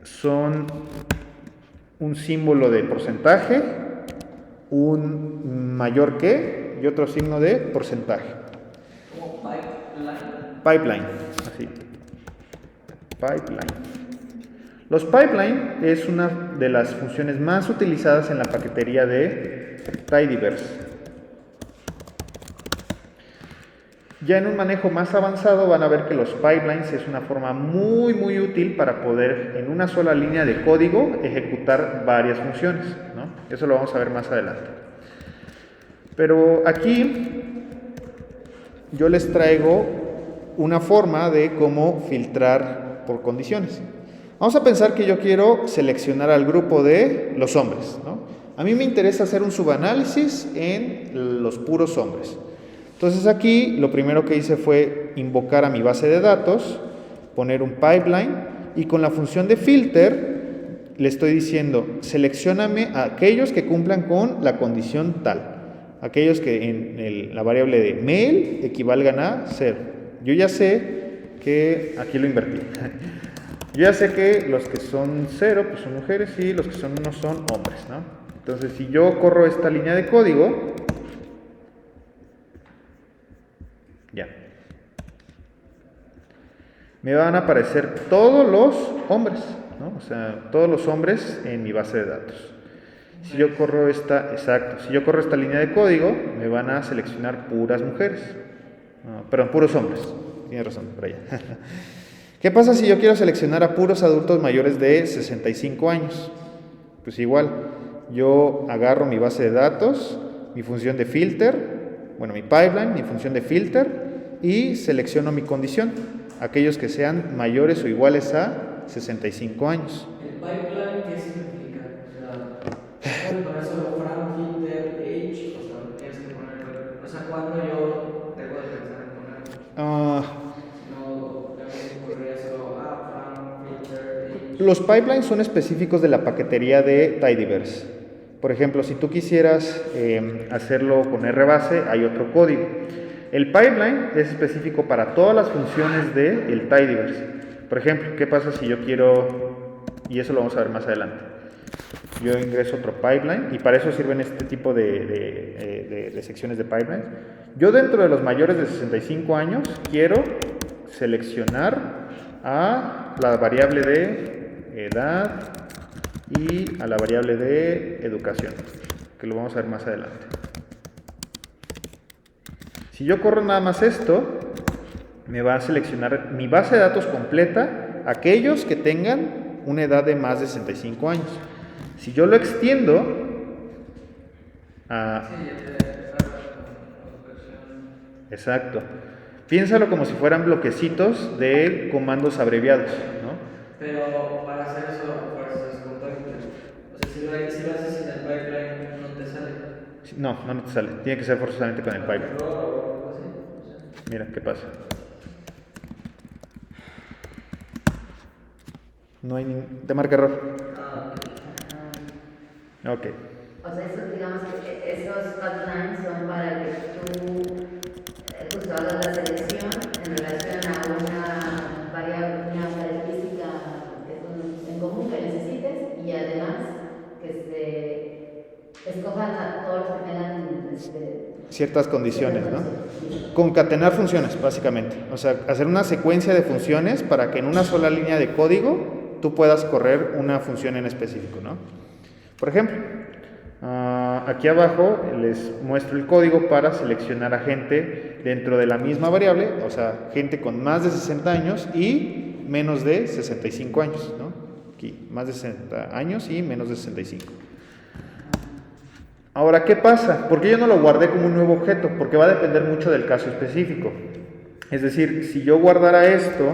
son un símbolo de porcentaje, un mayor que y otro signo de porcentaje. ¿Como pipeline? Pipeline, así. Pipeline. Los pipeline es una de las funciones más utilizadas en la paquetería de Tidyverse. Ya en un manejo más avanzado van a ver que los pipelines es una forma muy útil para poder en una sola línea de código ejecutar varias funciones, ¿no? Eso lo vamos a ver más adelante. Pero aquí yo les traigo una forma de cómo filtrar por condiciones. Vamos a pensar que yo quiero seleccionar al grupo de los hombres, ¿no? A mí me interesa hacer un subanálisis en los puros hombres. Entonces aquí lo primero que hice fue invocar a mi base de datos, poner un pipeline y con la función de filter le estoy diciendo seleccióname a aquellos que cumplan con la condición tal, aquellos que en la variable de male equivalgan a 0. Yo ya sé que, aquí lo invertí, yo ya sé que los que son 0 pues son mujeres y los que son 1 son hombres, ¿no? Entonces si yo corro esta línea de código, ya, me van a aparecer todos los hombres, ¿no? O sea, todos los hombres en mi base de datos. Si yo corro esta, exacto, si yo corro esta línea de código, me van a seleccionar puras mujeres, perdón, puros hombres, tienes razón, por allá. ¿Qué pasa si yo quiero seleccionar a puros adultos mayores de 65 años? Pues igual, yo agarro mi base de datos, mi función de filter, bueno, mi pipeline, mi función de filter y selecciono mi condición, aquellos que sean mayores o iguales a 65 años. ¿El pipeline qué significa? O sea, ¿puedes poner solo from, filter, age? O sea, tienes que poner... O sea, ¿cuándo yo debo de pensar en ponerlo? No, también ocurriría solo from, filter, age. Los pipelines son específicos de la paquetería de Tidyverse. Por ejemplo, si tú quisieras hacerlo con RBase, hay otro código. El pipeline es específico para todas las funciones del Tidyverse. Por ejemplo, ¿qué pasa si yo quiero, y eso lo vamos a ver más adelante, yo ingreso otro pipeline, y para eso sirven este tipo de secciones de pipeline. Yo dentro de los mayores de 65 años quiero seleccionar a la variable de edad y a la variable de educación, que lo vamos a ver más adelante. Si yo corro nada más esto, me va a seleccionar mi base de datos completa, aquellos que tengan una edad de más de 65 años. Si yo lo extiendo a... Exacto. Piénsalo como si fueran bloquecitos de comandos abreviados, ¿no? Pero para hacer eso, fuerzas con pipeline. O sea, si lo haces sin el pipeline, no te sale. No te sale. Tiene que ser forzosamente con el pipeline. Error o algo así. O sea. Mira, ¿qué pasa? No hay te marca error. Ok. O sea, eso, digamos que esos pipelines son para que tú justo hagas la selección en relación a una variable, una característica en común que necesites y además que se escojan a todos los que tengan ciertas condiciones, ¿no? concatenar funciones, básicamente. O sea, hacer una secuencia de funciones para que en una sola línea de código tú puedas correr una función en específico, ¿no? Por ejemplo, aquí abajo les muestro el código para seleccionar a gente dentro de la misma variable, o sea, gente con más de 60 años y menos de 65 años, ¿no? Aquí, más de 60 años y menos de 65. Ahora, ¿qué pasa? ¿Por qué yo no lo guardé como un nuevo objeto? Porque va a depender mucho del caso específico. Es decir, si yo guardara esto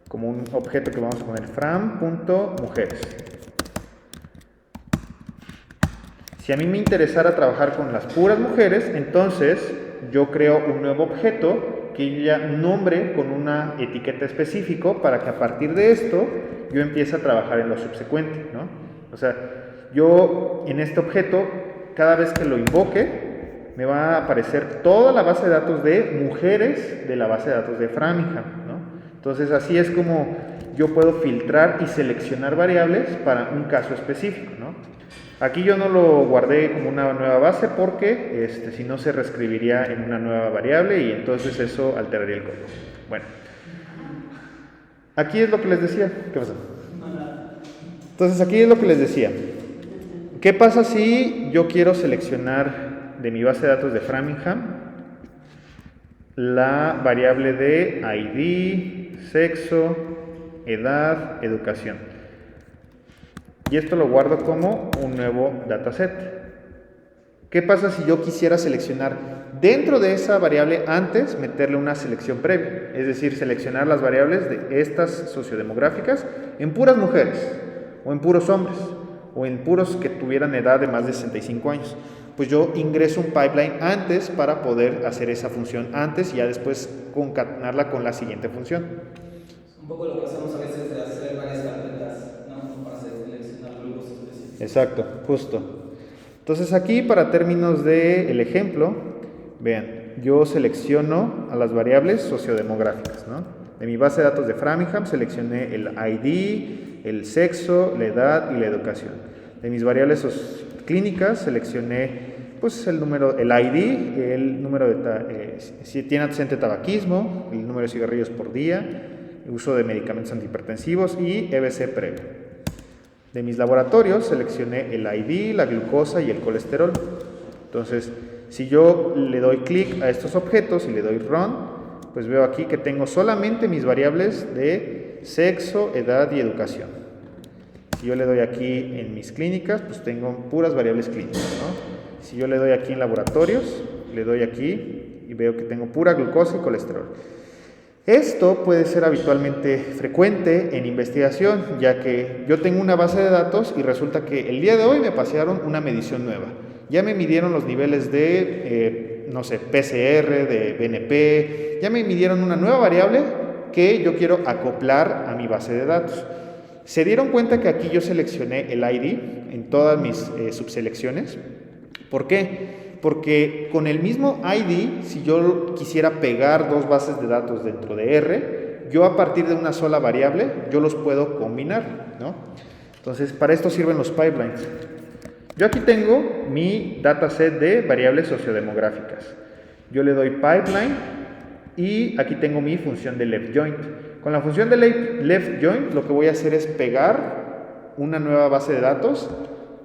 como un objeto que vamos a poner fram.mujeres. Si a mí me interesara trabajar con las puras mujeres, entonces yo creo un nuevo objeto que ya nombre con una etiqueta específica para que a partir de esto yo empiece a trabajar en lo subsecuente, ¿no? O sea, yo en este objeto, cada vez que lo invoque, me va a aparecer toda la base de datos de mujeres de la base de datos de Framingham, ¿no? Entonces así es como yo puedo filtrar y seleccionar variables para un caso específico, ¿no? Aquí yo no lo guardé como una nueva base porque si no se reescribiría en una nueva variable y entonces eso alteraría el código. Bueno, aquí es lo que les decía. ¿Qué pasó? Entonces aquí es lo que les decía. ¿Qué pasa si yo quiero seleccionar de mi base de datos de Framingham la variable de ID, sexo, edad, educación? Y esto lo guardo como un nuevo dataset. ¿Qué pasa si yo quisiera seleccionar dentro de esa variable antes meterle una selección previa? Es decir, seleccionar las variables de estas sociodemográficas en puras mujeres, o en puros hombres, o en puros que tuvieran edad de más de 65 años. Pues yo ingreso un pipeline antes para poder hacer esa función antes y ya después concatenarla con la siguiente función. Un poco lo que hacemos a veces de hacer varias carpetas, ¿no? Para seleccionar grupos específicos. Exacto, justo. Entonces aquí, para términos del ejemplo, vean, yo selecciono a las variables sociodemográficas, ¿no? De mi base de datos de Framingham seleccioné el ID, el sexo, la edad y la educación. De mis variables clínicas seleccioné pues el número, el ID, el número de si tiene antecedente de tabaquismo, el número de cigarrillos por día, el uso de medicamentos antihipertensivos y EBC previo. De mis laboratorios seleccioné el ID, la glucosa y el colesterol. Entonces, si yo le doy clic a estos objetos y le doy run, pues veo aquí que tengo solamente mis variables de sexo, edad y educación. Si yo le doy aquí en mis clínicas, pues tengo puras variables clínicas, ¿no? Si yo le doy aquí en laboratorios, le doy aquí y veo que tengo pura glucosa y colesterol. Esto puede ser habitualmente frecuente en investigación, ya que yo tengo una base de datos y resulta que el día de hoy me pasearon una medición nueva. Ya me midieron los niveles de, no sé, PCR, de BNP, ya me midieron una nueva variable que yo quiero acoplar a mi base de datos. ¿Se dieron cuenta que aquí yo seleccioné el ID en todas mis subselecciones? ¿Por qué? Porque con el mismo ID, si yo quisiera pegar dos bases de datos dentro de R, yo a partir de una sola variable, yo los puedo combinar, ¿no? Entonces, para esto sirven los pipelines. Yo aquí tengo mi dataset de variables sociodemográficas. Yo le doy pipeline y aquí tengo mi función de left joint. Con la función de left joint, lo que voy a hacer es pegar una nueva base de datos,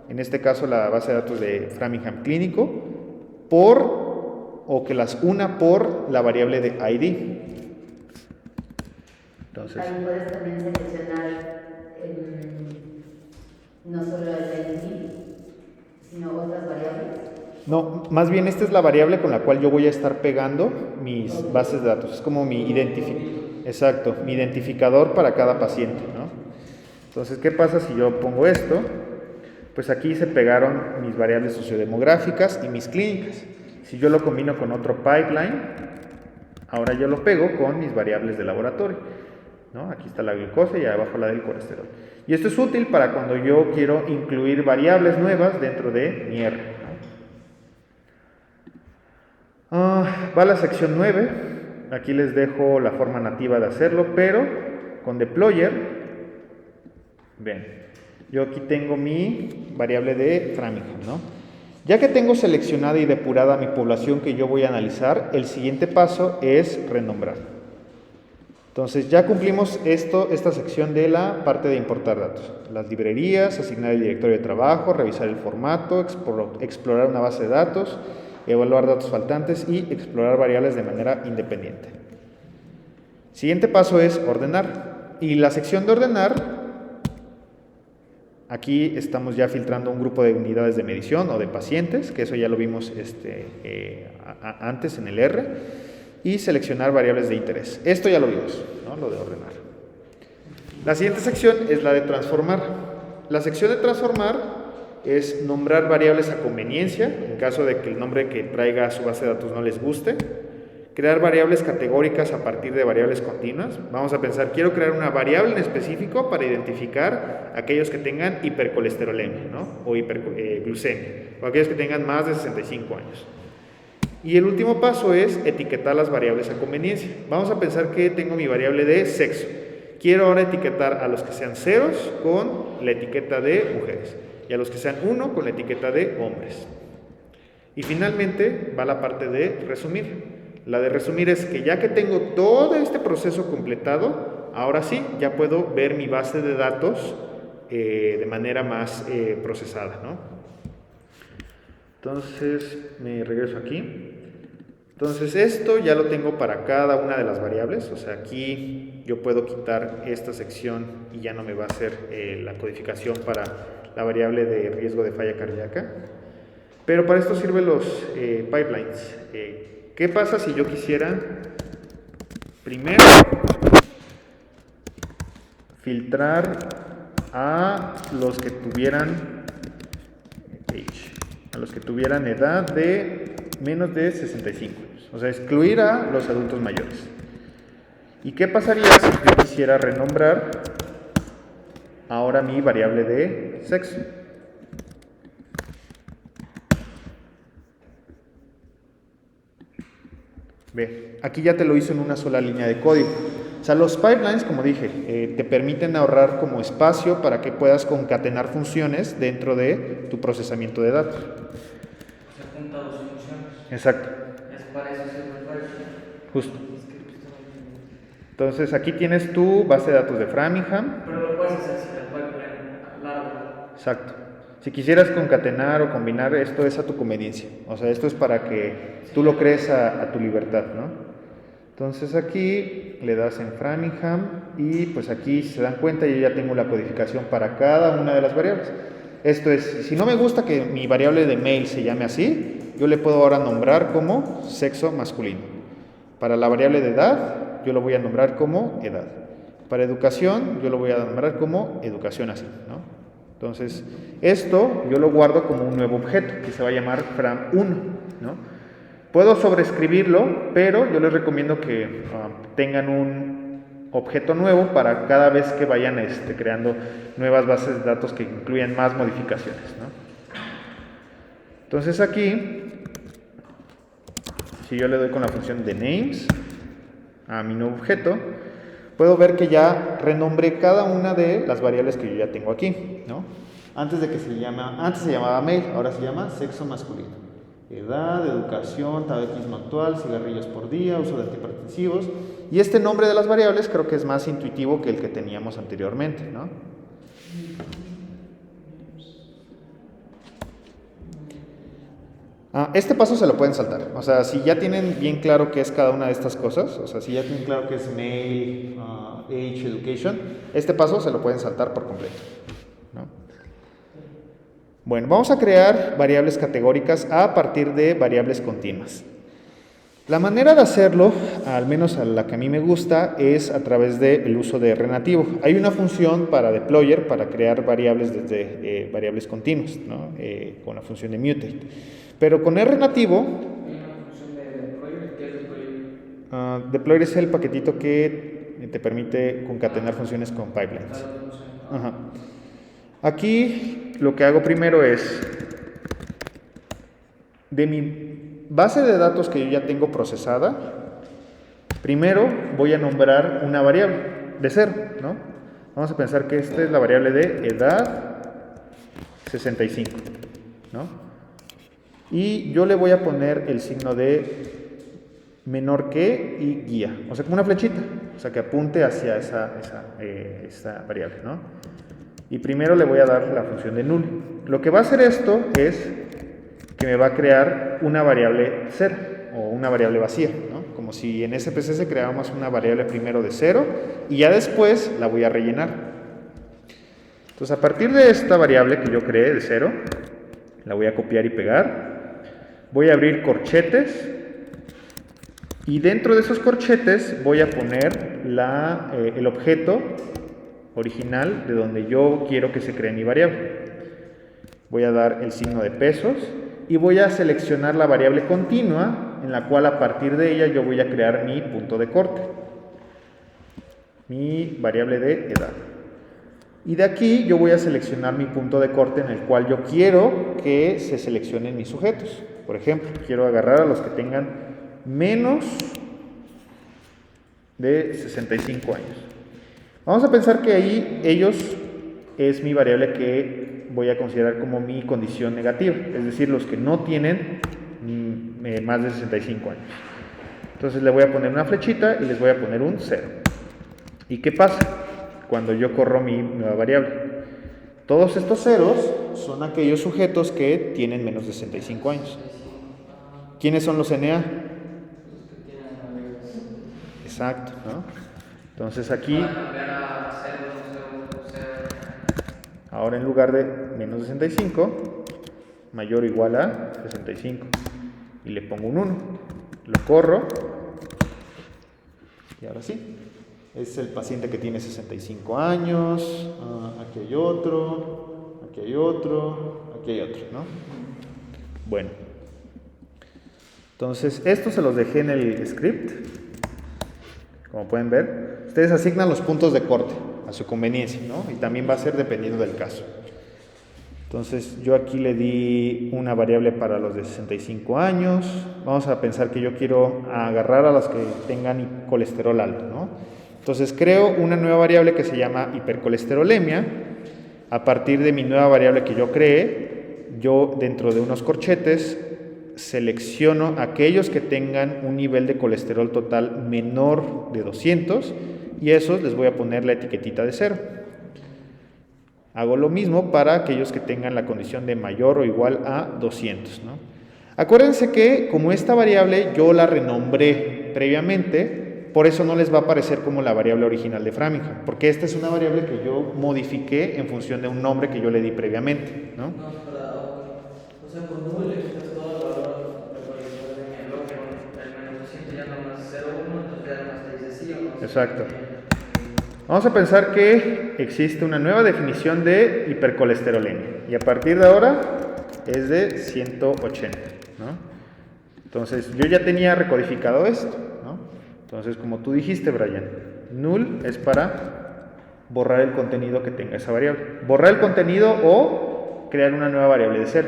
en este caso la base de datos de Framingham clínico, o que las una por la variable de ID. Entonces, ahí puedes también seleccionar no solo el ID, sino otras variables. No, más bien esta es la variable con la cual yo voy a estar pegando mis bases de datos. Es como mi mi identificador para cada paciente, ¿no? Entonces, ¿qué pasa si yo pongo esto? Pues aquí se pegaron mis variables sociodemográficas y mis clínicas. Si yo lo combino con otro pipeline, ahora yo lo pego con mis variables de laboratorio, ¿no? Aquí está la glucosa y abajo la del colesterol. Y esto es útil para cuando yo quiero incluir variables nuevas dentro de mi R, ¿no? Va la sección 9. Aquí les dejo la forma nativa de hacerlo, pero con deployer, ven, yo aquí tengo mi variable de Framingham, ¿no? Ya que tengo seleccionada y depurada mi población que yo voy a analizar, el siguiente paso es renombrar. Entonces ya cumplimos esta sección de la parte de importar datos. Las librerías, asignar el directorio de trabajo, revisar el formato, explorar una base de datos, evaluar datos faltantes y explorar variables de manera independiente. Siguiente paso es ordenar. Y la sección de ordenar, aquí estamos ya filtrando un grupo de unidades de medición o de pacientes, que eso ya lo vimos antes en el R, y seleccionar variables de interés. Esto ya lo vimos, ¿no? Lo de ordenar. La siguiente sección es la de transformar. La sección de transformar es nombrar variables a conveniencia, en caso de que el nombre que traiga a su base de datos no les guste. Crear variables categóricas a partir de variables continuas. Vamos a pensar, quiero crear una variable en específico para identificar aquellos que tengan hipercolesterolemia, ¿no? O hiperglucemia, o aquellos que tengan más de 65 años. Y el último paso es etiquetar las variables a conveniencia. Vamos a pensar que tengo mi variable de sexo. Quiero ahora etiquetar a los que sean ceros con la etiqueta de mujeres y a los que sean 1 con la etiqueta de hombres. Y finalmente va la parte de resumir. La de resumir es que ya que tengo todo este proceso completado, ahora sí, ya puedo ver mi base de datos de manera más procesada, ¿no? Entonces, me regreso aquí. Entonces, esto ya lo tengo para cada una de las variables. O sea, aquí yo puedo quitar esta sección y ya no me va a hacer la codificación para la variable de riesgo de falla cardíaca. Pero para esto sirven los pipelines. ¿Qué pasa si yo quisiera primero filtrar a los que tuvieran edad de menos de 65 años? O sea, excluir a los adultos mayores. ¿Y qué pasaría si yo quisiera renombrar ahora mi variable de sexo? Ve, aquí ya te lo hizo en una sola línea de código. O sea, los pipelines, como dije, te permiten ahorrar como espacio para que puedas concatenar funciones dentro de tu procesamiento de datos. Se juntan dos funciones. Exacto. Es para eso sirve el pipeline. Justo. Entonces, aquí tienes tu base de datos de Framingham. Pero lo puedes hacer sin el pipeline largo. Exacto. Si quisieras concatenar o combinar, esto es a tu conveniencia. O sea, esto es para que tú lo crees a tu libertad, ¿no? Entonces aquí le das en Framingham y pues aquí, si se dan cuenta, yo ya tengo la codificación para cada una de las variables. Esto es, si no me gusta que mi variable de mail se llame así, yo le puedo ahora nombrar como sexo masculino. Para la variable de edad, yo lo voy a nombrar como edad. Para educación, yo lo voy a nombrar como educación así, ¿no? Entonces, esto yo lo guardo como un nuevo objeto que se va a llamar fram1, ¿no? Puedo sobreescribirlo, pero yo les recomiendo que tengan un objeto nuevo para cada vez que vayan creando nuevas bases de datos que incluyan más modificaciones, ¿no? Entonces aquí, si yo le doy con la función de names a mi nuevo objeto, puedo ver que ya renombré cada una de las variables que yo ya tengo aquí, ¿no? Antes se llamaba mail, ahora se llama sexo masculino. Edad, educación, tabaquismo actual, cigarrillos por día, uso de antihipertensivos. Y este nombre de las variables creo que es más intuitivo que el que teníamos anteriormente, ¿no? Este paso se lo pueden saltar. O sea, si ya tienen bien claro qué es cada una de estas cosas, o sea, si ya tienen claro qué es mail, age, education, este paso se lo pueden saltar por completo, ¿no? Bueno, vamos a crear variables categóricas a partir de variables continuas. La manera de hacerlo, al menos a la que a mí me gusta, es a través del uso de R nativo. Hay una función para deployer para crear variables desde variables continuas, ¿no? Con la función de mutate. Pero con R nativo, Hay una función de deployer. ¿Qué es deployer? deployer es el paquetito que te permite concatenar funciones con pipelines. Ajá. Aquí lo que hago primero es, de mi base de datos que yo ya tengo procesada, primero voy a nombrar una variable de 0, ¿no? Vamos a pensar que esta es la variable de edad 65, ¿no? y yo le voy a poner el signo de menor que y guía, o sea, como una flechita, o sea, que apunte hacia esa variable, ¿no? Y primero le voy a dar la función de null. Lo que va a hacer esto es que me va a crear una variable 0 o una variable vacía, ¿no? Como si en SPSS creáramos una variable primero de 0 y ya después la voy a rellenar. Entonces, a partir de esta variable que yo creé de 0, la voy a copiar y pegar. Voy a abrir corchetes y dentro de esos corchetes voy a poner el objeto original de donde yo quiero que se cree mi variable. Voy a dar el signo de pesos y voy a seleccionar la variable continua en la cual a partir de ella yo voy a crear mi punto de corte, mi variable de edad. Y de aquí yo voy a seleccionar mi punto de corte en el cual yo quiero que se seleccionen mis sujetos. Por ejemplo, quiero agarrar a los que tengan menos de 65 años. Vamos a pensar que ahí ellos es mi variable que voy a considerar como mi condición negativa, es decir, los que no tienen más de 65 años. Entonces le voy a poner una flechita y les voy a poner un 0. ¿Y qué pasa cuando yo corro mi nueva variable? Todos estos ceros son aquellos sujetos que tienen menos de 65 años. ¿Quiénes son los NA? Exacto, ¿no? Entonces aquí, ahora en lugar de menos de 65, mayor o igual a 65. Y le pongo un 1. Lo corro. Y ahora sí. Es el paciente que tiene 65 años. Aquí hay otro. Aquí hay otro. Aquí hay otro, ¿no? Bueno. Entonces, esto se los dejé en el script. Como pueden ver, ustedes asignan los puntos de corte a su conveniencia, ¿no? Y también va a ser dependiendo del caso. Entonces, yo aquí le di una variable para los de 65 años. Vamos a pensar que yo quiero agarrar a las que tengan colesterol alto, ¿no? Entonces, creo una nueva variable que se llama hipercolesterolemia. A partir de mi nueva variable que yo creé, yo dentro de unos corchetes selecciono aquellos que tengan un nivel de colesterol total menor de 200 y esos les voy a poner la etiquetita de 0. Hago lo mismo para aquellos que tengan la condición de mayor o igual a 200, ¿no? Acuérdense que como esta variable yo la renombré previamente, por eso no les va a aparecer como la variable original de Framingham, porque esta es una variable que yo modifiqué en función de un nombre que yo le di previamente, ¿no? O sea, con null le quitas todo el valor de colesterol en bloque, el menos 200 ya nomás 0,1, entonces ya nomás te dice sí o no. Exacto. Vamos a pensar que existe una nueva definición de hipercolesterolemia y a partir de ahora es de 180, ¿no? Entonces yo ya tenía recodificado esto, ¿no? Entonces, como tú dijiste, Brian, null es para borrar el contenido que tenga esa variable. Borrar el contenido o crear una nueva variable de 0.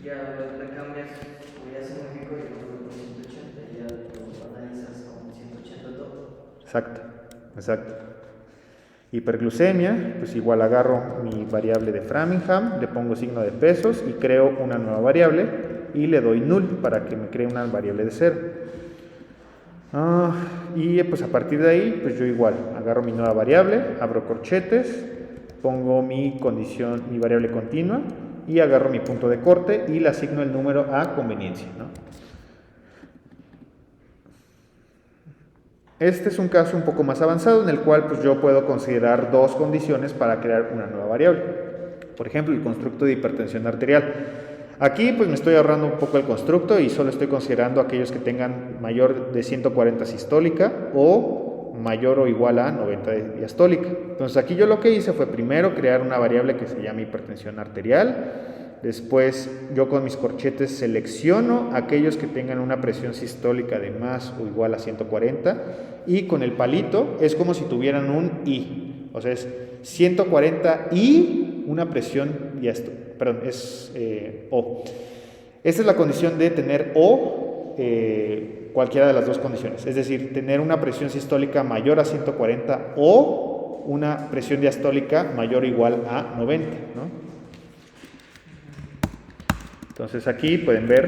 Ya le cambias, como ya se modificó y lo con 180, ya lo analizas con 180 todo. Exacto, exacto. Hiperglucemia, pues igual agarro mi variable de Framingham, le pongo signo de pesos y creo una nueva variable y le doy null para que me cree una variable de 0. Y pues a partir de ahí, pues yo igual agarro mi nueva variable, abro corchetes, pongo mi condición, mi variable continua y agarro mi punto de corte y le asigno el número a conveniencia, ¿no? Este es un caso un poco más avanzado en el cual pues yo puedo considerar dos condiciones para crear una nueva variable. Por ejemplo, el constructo de hipertensión arterial. Aquí pues me estoy ahorrando un poco el constructo y solo estoy considerando aquellos que tengan mayor de 140 sistólica o mayor o igual a 90 de diastólica. Entonces aquí yo lo que hice fue primero crear una variable que se llama hipertensión arterial. Después yo con mis corchetes selecciono aquellos que tengan una presión sistólica de más o igual a 140 y con el palito es como si tuvieran un I, o sea es 140 y una presión perdón, es O. Esta es la condición de tener O, cualquiera de las dos condiciones, es decir, tener una presión sistólica mayor a 140 o una presión diastólica mayor o igual a 90, ¿no? Entonces aquí pueden ver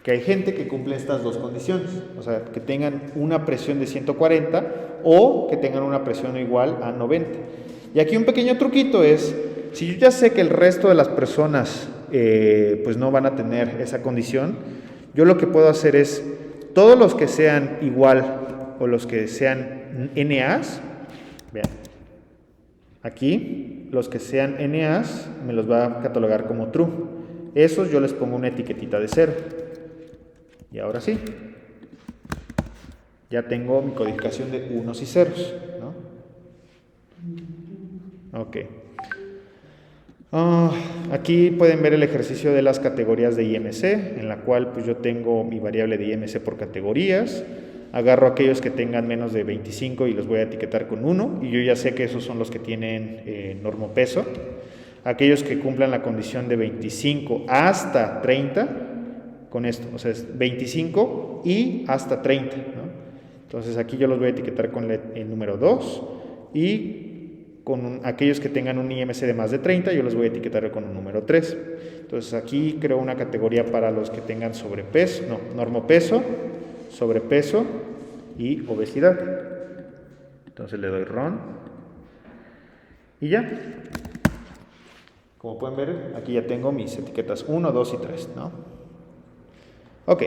que hay gente que cumple estas dos condiciones, o sea, que tengan una presión de 140 o que tengan una presión igual a 90. Y aquí un pequeño truquito es, si yo ya sé que el resto de las personas pues no van a tener esa condición, yo lo que puedo hacer es, todos los que sean igual o los que sean NAs, vean, aquí los que sean NAs me los va a catalogar como true. Esos yo les pongo una etiquetita de 0. Y ahora sí, ya tengo mi codificación de unos y ceros, ¿no? Ok. Aquí pueden ver el ejercicio de las categorías de IMC, en la cual pues yo tengo mi variable de IMC por categorías. Agarro aquellos que tengan menos de 25 y los voy a etiquetar con 1, y yo ya sé que esos son los que tienen normopeso. Aquellos que cumplan la condición de 25 hasta 30, con esto, o sea, es 25 y hasta 30, ¿no? Entonces aquí yo los voy a etiquetar con el número 2, y con aquellos que tengan un IMC de más de 30, yo los voy a etiquetar con un número 3. Entonces aquí creo una categoría para los que tengan sobrepeso, no, normopeso, sobrepeso y obesidad. Entonces le doy run y ya. Como pueden ver, aquí ya tengo mis etiquetas 1, 2 y 3, ¿no? Ok,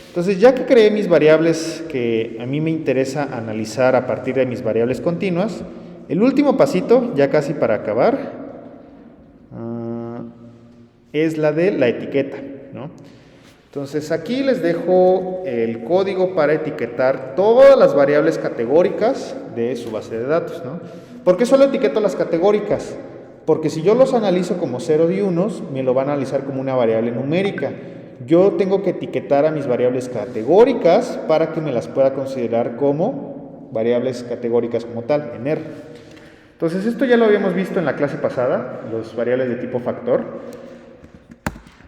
entonces ya que creé mis variables que a mí me interesa analizar a partir de mis variables continuas, el último pasito, ya casi para acabar, es la de la etiqueta, ¿no? Entonces aquí les dejo el código para etiquetar todas las variables categóricas de su base de datos, ¿no? ¿Por qué solo etiqueto las categóricas? Porque si yo los analizo como ceros y unos, me lo van a analizar como una variable numérica. Yo tengo que etiquetar a mis variables categóricas para que me las pueda considerar como variables categóricas como tal, en R. Entonces esto ya lo habíamos visto en la clase pasada, las variables de tipo factor.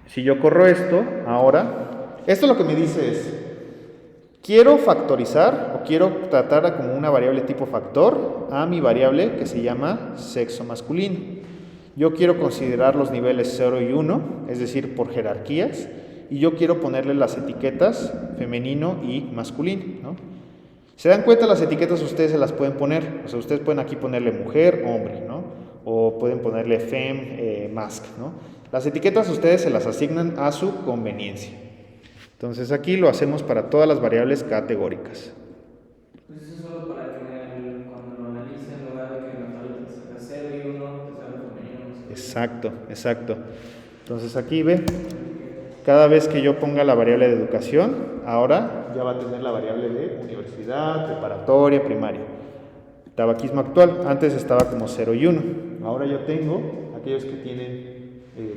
Si yo corro esto, ahora, esto lo que me dice es, quiero factorizar o quiero tratar como una variable tipo factor a mi variable que se llama sexo masculino. Yo quiero considerar los niveles 0 y 1, es decir, por jerarquías, y yo quiero ponerle las etiquetas femenino y masculino, ¿no? ¿Se dan cuenta? Las etiquetas ustedes se las pueden poner, o sea, ustedes pueden aquí ponerle mujer, hombre, ¿no? O pueden ponerle fem, mask, ¿no? Las etiquetas ustedes se las asignan a su conveniencia. Entonces aquí lo hacemos para todas las variables categóricas. Pues eso es solo para que cuando lo analice, en lugar de que en la tabla te salga 0 y 1, te salga femenino. Exacto, exacto. Entonces aquí ve, cada vez que yo ponga la variable de educación, ahora ya va a tener la variable de universidad, preparatoria, primaria. Tabaquismo actual, antes estaba como 0 y 1. Ahora yo tengo aquellos que tienen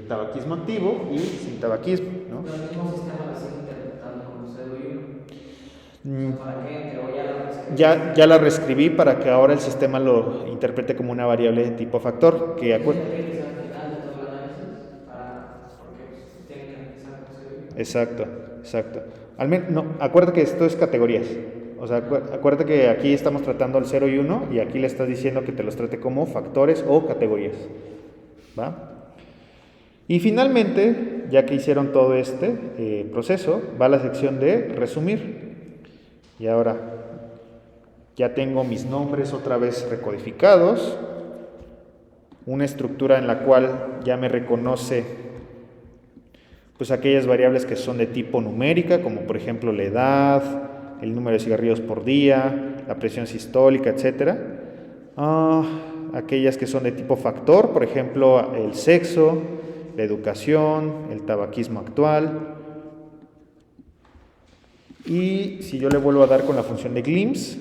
tabaquismo activo y sin tabaquismo, ¿no? Pero el mismo sistema la sigue interpretando como 0 y 1. O sea, ¿para qué entre? O ya la reescribí. Ya la reescribí para que ahora el sistema lo interprete como una variable de tipo factor. Que Exacto, exacto. No, acuérdate que esto es categorías. O sea, acuérdate que aquí estamos tratando el 0 y 1 y aquí le estás diciendo que te los trate como factores o categorías. ¿Va? Y finalmente, ya que hicieron todo este proceso, va la sección de resumir. Y ahora ya tengo mis nombres otra vez recodificados, una estructura en la cual ya me reconoce pues aquellas variables que son de tipo numérica, como por ejemplo la edad, el número de cigarrillos por día, la presión sistólica, etc. Aquellas que son de tipo factor, por ejemplo el sexo, la educación, el tabaquismo actual. Y si yo le vuelvo a dar con la función de glimpse,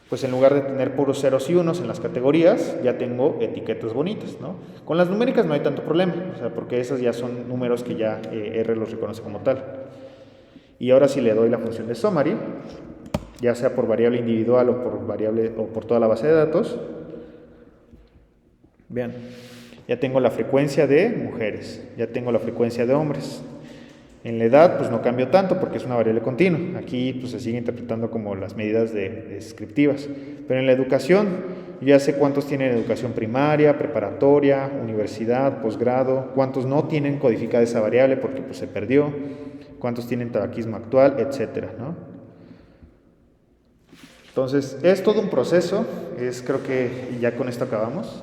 pues en lugar de tener puros ceros y unos en las categorías, ya tengo etiquetas bonitas, ¿no? Con las numéricas no hay tanto problema, o sea, porque esas ya son números que ya R los reconoce como tal. Y ahora si le doy la función de summary, ya sea por variable individual o por variable o por toda la base de datos, vean, ya tengo la frecuencia de mujeres, ya tengo la frecuencia de hombres. En la edad, pues no cambio tanto porque es una variable continua. Aquí pues se sigue interpretando como las medidas descriptivas. Pero en la educación, Yo ya sé cuántos tienen educación primaria, preparatoria, universidad, posgrado, cuántos no tienen codificada esa variable porque pues, se perdió, cuántos tienen tabaquismo actual, etcétera, ¿no? Entonces, es todo un proceso, creo que ya con esto acabamos.